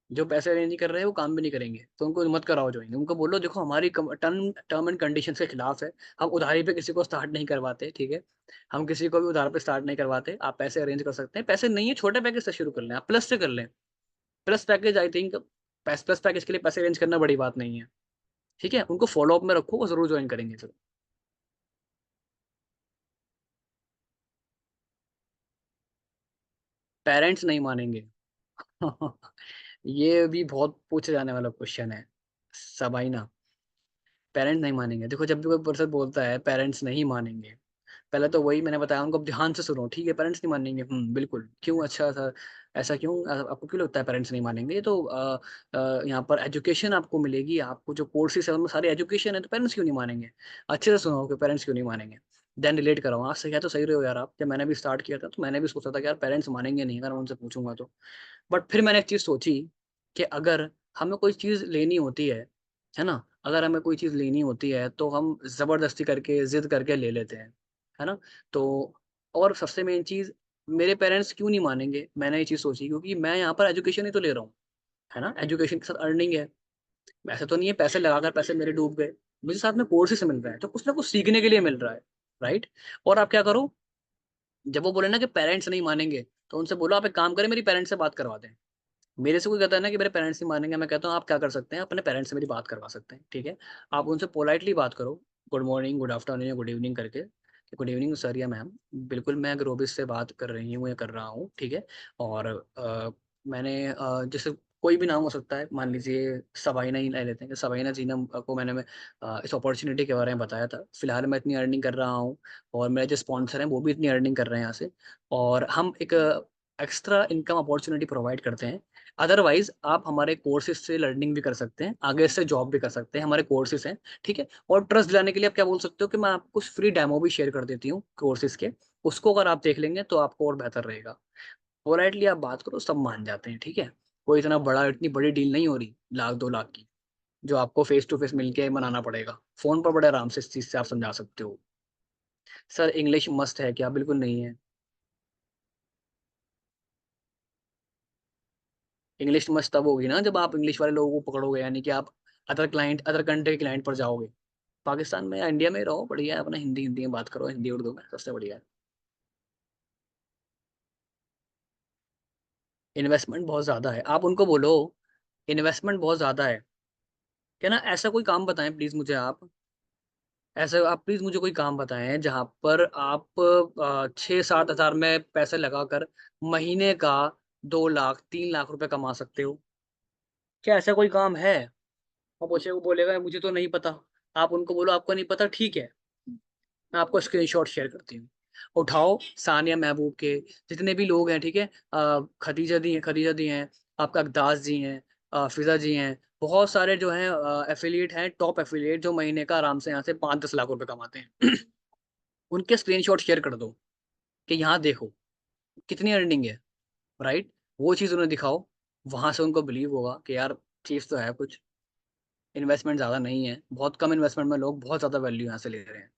जो पैसे अरेंज नहीं कर रहे हैं वो काम भी नहीं करेंगे, तो उनको मत कराओ ज्वाइन। उनको बोलो देखो हमारी टर्म टर्म एंड कंडीशन के खिलाफ है, हम उधारी पे किसी को स्टार्ट नहीं करवाते, ठीक है। हम किसी को भी उधार पे स्टार्ट नहीं करवाते, आप पैसे अरेंज कर सकते हैं, पैसे नहीं है छोटे पैकेज से शुरू कर लें, आप प्लस से कर लें। Plus package I think, plus package के लिए पैसे अरेंज करना बड़ी बात नहीं है, ठीक है। उनको फॉलो अप में रखो, वो जरूर ज्वाइन करेंगे सर। पेरेंट्स नहीं मानेंगे। ये भी बहुत पूछे जाने वाला क्वेश्चन है सबाइना। पेरेंट्स नहीं मानेंगे, देखो जब भी कोई पर्सन बोलता है पेरेंट्स नहीं मानेंगे, पहले तो वही मैंने बताया उनको, ध्यान से सुनो, ठीक है। पेरेंट्स नहीं मानेंगे, बिल्कुल, क्यों, अच्छा सर, ऐसा क्यों, आपको क्यों लगता है पेरेंट्स नहीं मानेंगे? ये तो यहाँ पर एजुकेशन आपको मिलेगी, आपको जो कोर्सेज है उनमें सारी एजुकेशन है, तो पेरेंट्स क्यों नहीं मानेंगे? अच्छे से सुनो कि पेरेंट्स क्यों नहीं मानेंगे, देन रिलेट करो। आज से क्या तो सही रहे हो यार आप। जब मैंने भी स्टार्ट किया था तो मैंने भी सोचा था कि यार पेरेंट्स मानेंगे नहीं अगर मैं उनसे पूछूंगा तो। बट फिर मैंने एक चीज़ सोची कि अगर हमें कोई चीज़ लेनी होती है ना, अगर हमें कोई चीज़ लेनी होती है तो हम ज़बरदस्ती करके जिद करके ले लेते हैं, है ना। तो और सबसे मेन चीज़, मेरे पेरेंट्स क्यों नहीं मानेंगे, मैंने ये चीज़ सोची क्योंकि मैं यहाँ पर एजुकेशन ही तो ले रहा हूँ, है ना। एजुकेशन के साथ अर्निंग है, ऐसा तो नहीं है पैसे लगाकर पैसे मेरे डूब गए, मुझे साथ में कोर्सेज मिल रहा है, तो कुछ ना कुछ सीखने के लिए मिल रहा है, राइट। और आप क्या करो, जब वो बोले ना कि पेरेंट्स नहीं मानेंगे, तो उनसे बोलो आप एक काम करें, मेरी पेरेंट्स से बात करवा दें। मेरे से कोई कहता है ना कि मेरे पेरेंट्स नहीं मानेंगे, मैं कहता हूँ आप क्या कर सकते हैं, अपने पेरेंट्स से मेरी बात करवा सकते हैं, ठीक है। आप उनसे पोलाइटली बात करो, गुड मॉर्निंग, गुड आफ्टरनून या गुड इवनिंग करके, गुड इवनिंग सर या मैम, बिल्कुल मैं ग्रोबिस से बात कर रही हूँ या कर रहा हूँ, ठीक है। और मैंने जैसे कोई भी नाम हो सकता है, मान लीजिए सबाइना ही ले लेते हैं कि सबाइना जी ने को मैंने इस अपॉर्चुनिटी के बारे में बताया था, फिलहाल मैं इतनी अर्निंग कर रहा हूँ, और मेरे जो स्पॉन्सर हैं वो भी इतनी अर्निंग कर रहे हैं यहाँ से, और हम एक एक्स्ट्रा इनकम अपॉर्चुनिटी प्रोवाइड करते हैं। अदरवाइज आप हमारे कोर्सेज से लर्निंग भी कर सकते हैं, आगे से जॉब भी कर सकते हैं, हमारे कोर्सेज हैं, ठीक है। और ट्रस्ट दिलाने के लिए आप क्या बोल सकते हो कि मैं आपको कुछ फ्री डेमो भी शेयर कर देती हूँ कोर्सेज के, उसको अगर आप देख लेंगे तो आपको और बेहतर रहेगा। पोलाइटली आप बात करो, सब मान जाते हैं, ठीक है। कोई इतनी बड़ी डील नहीं हो रही 1-2 लाख की, जो आपको फेस टू फेस मिलके मनाना पड़ेगा, फोन पर बड़े आराम से इस चीज से आप समझा सकते हो। सर इंग्लिश मस्ट है क्या? बिल्कुल नहीं है। इंग्लिश मस्ट तब होगी ना जब आप इंग्लिश वाले लोगों को पकड़ोगे, यानी कि आप अदर कंट्री के क्लाइंट पर जाओगे। पाकिस्तान में या इंडिया में रहो, बढ़िया है, अपना हिंदी हिंदी में बात करो, हिंदी उर्दू में, सबसे बढ़िया है। इन्वेस्टमेंट बहुत ज़्यादा है, आप उनको बोलो इन्वेस्टमेंट बहुत ज़्यादा है, क्या ना, ऐसा कोई काम बताएं प्लीज़ मुझे आप। ऐसा आप प्लीज़ मुझे कोई काम बताएं जहाँ पर आप 6-7 हज़ार में पैसे लगाकर महीने का 2 लाख 3 लाख रुपए कमा सकते हो। क्या ऐसा कोई काम है? और पूछे, वो बोलेगा मुझे तो नहीं पता। आप उनको बोलो आपको नहीं पता, ठीक है, मैं आपको स्क्रीनशॉट शेयर करती हूँ। उठाओ, सानिया महबूब के जितने भी लोग हैं, ठीक है, खदीजा दी हैं, आपका अकदास जी हैं, फिजा जी हैं, बहुत सारे जो हैं एफिलिएट हैं, टॉप एफिलिएट, जो महीने का आराम से यहाँ से 5-10 लाख रुपए कमाते हैं। उनके स्क्रीनशॉट शेयर कर दो कि यहाँ देखो कितनी अर्निंग है, राइट। वो चीज़ उन्हें दिखाओ, वहां से उनको बिलीव होगा कि यार चीज़ तो है कुछ। इन्वेस्टमेंट ज़्यादा नहीं है, बहुत कम इन्वेस्टमेंट में लोग बहुत ज़्यादा वैल्यू यहाँ से ले रहे हैं।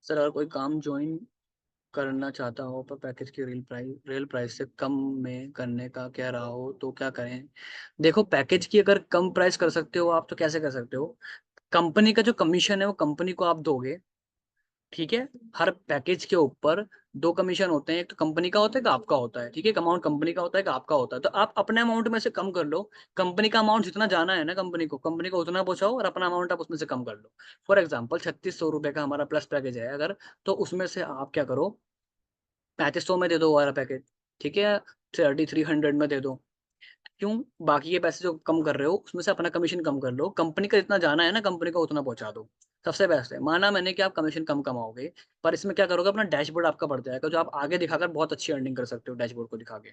सर अगर कोई काम ज्वाइन करना चाहता हो पर पैकेज की रियल प्राइस से कम में करने का कह रहा हो तो क्या करें? देखो पैकेज की अगर कम प्राइस कर सकते हो आप तो कैसे कर सकते हो, कंपनी का जो कमीशन है वो कंपनी को आप दोगे, ठीक है, हर पैकेज के ऊपर दो कमीशन होते हैं, एक तो कंपनी का होता है, एक आपका होता है, ठीक है। एक अमाउंट कंपनी का होता है, एक आपका होता है। तो आप अपने अमाउंट में से कम कर लो, कंपनी का अमाउंट जितना जाना है ना कंपनी को उतना पहुंचाओ, और अपना अमाउंट आप उसमें से कम कर लो। फॉर एग्जाम्पल 3600 रुपये का हमारा प्लस पैकेज है अगर, तो उसमें से आप क्या करो, 3500 में दे दो वाला पैकेज, ठीक है, 3300 में दे दो। क्यों? बाकी के पैसे जो कम कर रहे हो उसमें से अपना कमीशन कम कर लो, कंपनी का जितना जाना है ना कंपनी को उतना पहुंचा दो। सबसे बेस्ट है, माना मैंने कि आप कमीशन कम कमाओगे, पर इसमें क्या करोगे, अपना डैशबोर्ड आपका बढ़ जाएगा, जो आप आगे दिखाकर बहुत अच्छी अर्निंग कर सकते हो डैशबोर्ड को दिखा के।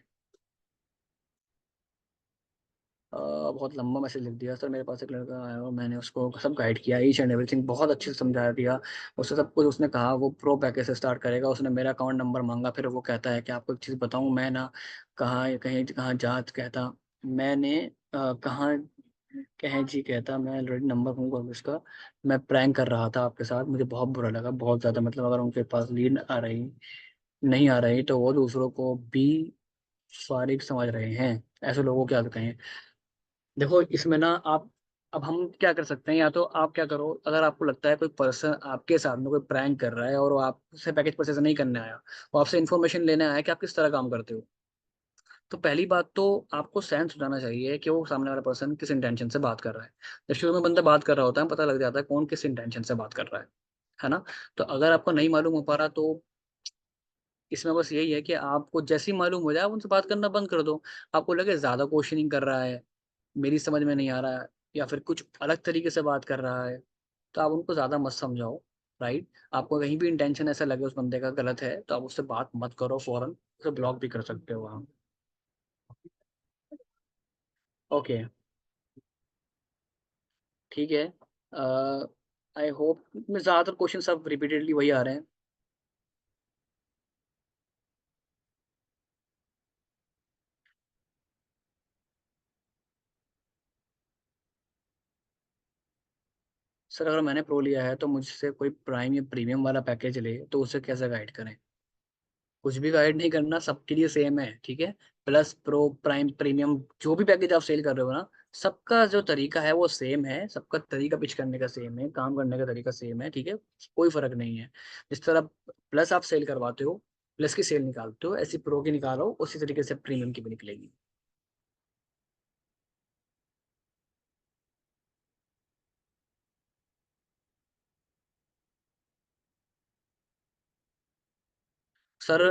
बहुत लंबा मैसेज लिख दिया सर, मेरे पास एक लड़का आया और मैंने उसको सब गाइड किया, ईच एंड एवरीथिंग बहुत अच्छे से समझा दिया, उससे सब कुछ उसने कहा, वो प्रो पैकेज से स्टार्ट करेगा। उसने मेरा अकाउंट नंबर मांगा, फिर वो कहता है कि आपको एक चीज़ बताऊं, मैं ना कहाँ कहीं कहाँ जात कहता, मैंने कहाँ कहें जी कहता, मैं ऑलरेडी नंबर दूंगा इसका, मैं प्रैंक कर रहा था आपके साथ, मुझे बहुत बुरा लगा, बहुत ज़्यादा, मतलब अगर उनके पास लीड आ रही नहीं आ रही तो वो दूसरों को भी फारिग समझ रहे हैं, ऐसे लोगों की आदतें हैं। देखो इसमें ना आप, अब हम क्या कर सकते हैं, या तो आप क्या करो, अगर आपको लगता है कोई पर्सन आपके साथ में कोई प्रैंक कर रहा है और वो आपसे पैकेज परचेज नहीं करने आया, वो आपसे इन्फॉर्मेशन लेने आया कि आप किस तरह काम करते हो, तो पहली बात तो आपको सेंस हो जाना चाहिए कि वो सामने वाला पर्सन किस इंटेंशन से बात कर रहा है। जब शुरू में बंदा बात कर रहा होता है पता लग जाता है कौन किस इंटेंशन से बात कर रहा है ना। तो अगर आपको नहीं मालूम हो पा रहा तो इसमें बस यही है कि आपको जैसे ही मालूम हो जाए आप उनसे बात करना बंद कर दो। आपको लगे ज्यादा क्वेश्चनिंग कर रहा है, मेरी समझ में नहीं आ रहा है, या फिर कुछ अलग तरीके से बात कर रहा है, तो आप उनको ज्यादा मत समझाओ। राइट, आपको कहीं भी इंटेंशन ऐसा लगे उस बंदे का गलत है तो आप उससे बात मत करो, फौरन उसे ब्लॉक भी कर सकते हो वहाँ। ओके, ठीक है। आई होप, में ज़्यादातर क्वेश्चन सब रिपीटेडली वही आ रहे हैं। सर अगर मैंने प्रो लिया है तो मुझसे कोई प्राइम या प्रीमियम वाला पैकेज ले तो उसे कैसे गाइड करें? कुछ भी गाइड नहीं करना, सबके लिए सेम है, ठीक है। प्लस प्रो प्राइम प्रीमियम जो भी पैकेज आप सेल कर रहे हो ना, सबका जो तरीका है वो सेम है, सबका तरीका पिच करने का सेम है, काम करने का तरीका सेम है, ठीक है। कोई फर्क नहीं है। जिस तरह प्लस आप सेल करवाते हो, प्लस की सेल निकालते हो, ऐसी प्रो की निकालो, उसी तरीके से प्रीमियम की भी निकलेगी। सर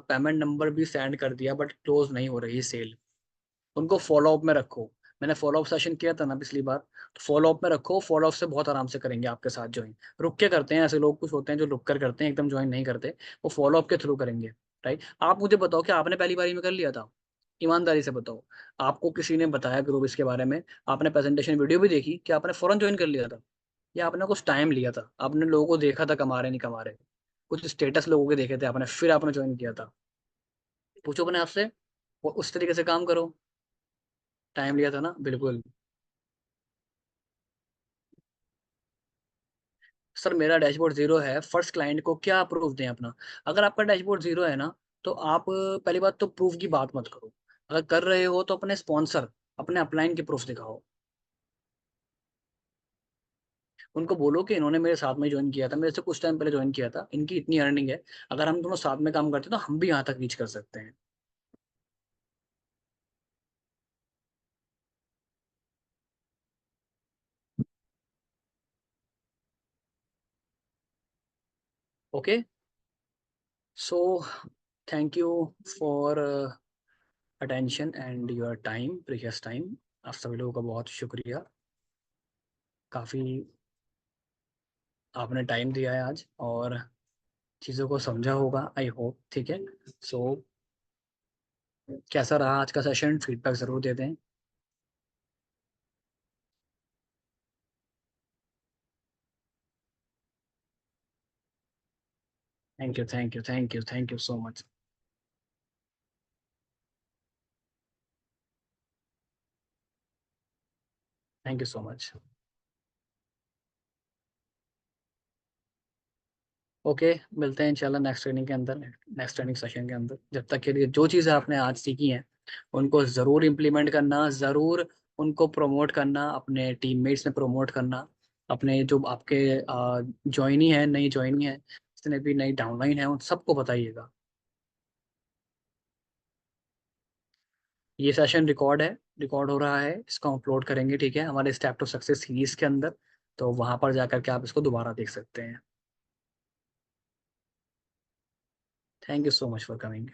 पेमेंट नंबर भी सेंड कर दिया बट क्लोज नहीं हो रही सेल, उनको फॉलो अप में रखो। मैंने फॉलो अप सेशन किया था ना पिछली बार, तो फॉलो अप में रखो, फॉलो अप से बहुत आराम से करेंगे आपके साथ ज्वाइन। रुक के करते हैं, ऐसे लोग कुछ होते हैं जो रुक कर करते हैं, एकदम ज्वाइन नहीं करते, वो फॉलो अप के थ्रू करेंगे। राइट, आप मुझे बताओ कि आपने पहली बारी में कर लिया था? ईमानदारी से बताओ, आपको किसी ने बताया ग्रुप इसके बारे में, आपने प्रेजेंटेशन वीडियो भी देखी कि आपने फौरन ज्वाइन कर लिया था, या आपने कुछ टाइम लिया था, आपने लोगों को देखा था कमा रहे नहीं कमा रहे, कुछ स्टेटस लोगों के देखे थे आपने, फिर आपने ज्वाइन किया था? पूछो अपने आपसे, वो उस तरीके से काम करो। टाइम लिया था ना, बिल्कुल। सर मेरा डैशबोर्ड जीरो है, फर्स्ट क्लाइंट को क्या प्रूफ दें अपना? अगर आपका डैशबोर्ड जीरो है ना, तो आप पहली बात तो प्रूफ की बात मत करो। अगर कर रहे हो तो अपने स्पॉन्सर, अपने अपलाइन के प्रूफ दिखाओ। उनको बोलो कि इन्होंने मेरे साथ में ज्वाइन किया था, मेरे से कुछ टाइम पहले ज्वाइन किया था, इनकी इतनी अर्निंग है, अगर हम दोनों साथ में काम करते हैं तो हम भी यहाँ तक रीच कर सकते हैं। Okay, so thank you for attention and your time, precious time. आप सभी लोगों का बहुत शुक्रिया, काफ़ी आपने टाइम दिया है आज, और चीज़ों को समझा होगा आई होप, ठीक है। सो कैसा रहा आज का सेशन, फीडबैक ज़रूर दे दें। Thank you, thank you, thank you, thank you so much. Thank you so much. Okay, मिलते हैं इंशाल्लाह नेक्स्ट ट्रेनिंग के अंदर, नेक्स्ट ट्रेनिंग सेशन के अंदर। जब तक के लिए जो चीज़ें आपने आज सीखी हैं उनको ज़रूर इम्प्लीमेंट करना, ज़रूर उनको प्रमोट करना, अपने टीममेट्स में प्रमोट करना, अपने जो आपके ज्वाइनी है, नई ज्वाइनी है, जितने भी नई डाउनलाइन है उन सबको बताइएगा। ये सेशन रिकॉर्ड है, रिकॉर्ड हो रहा है, इसको अपलोड करेंगे, ठीक है, हमारे स्टेप टू सक्सेस सीरीज के अंदर। तो वहां पर जाकर के आप इसको दोबारा देख सकते हैं। Thank you so much for coming.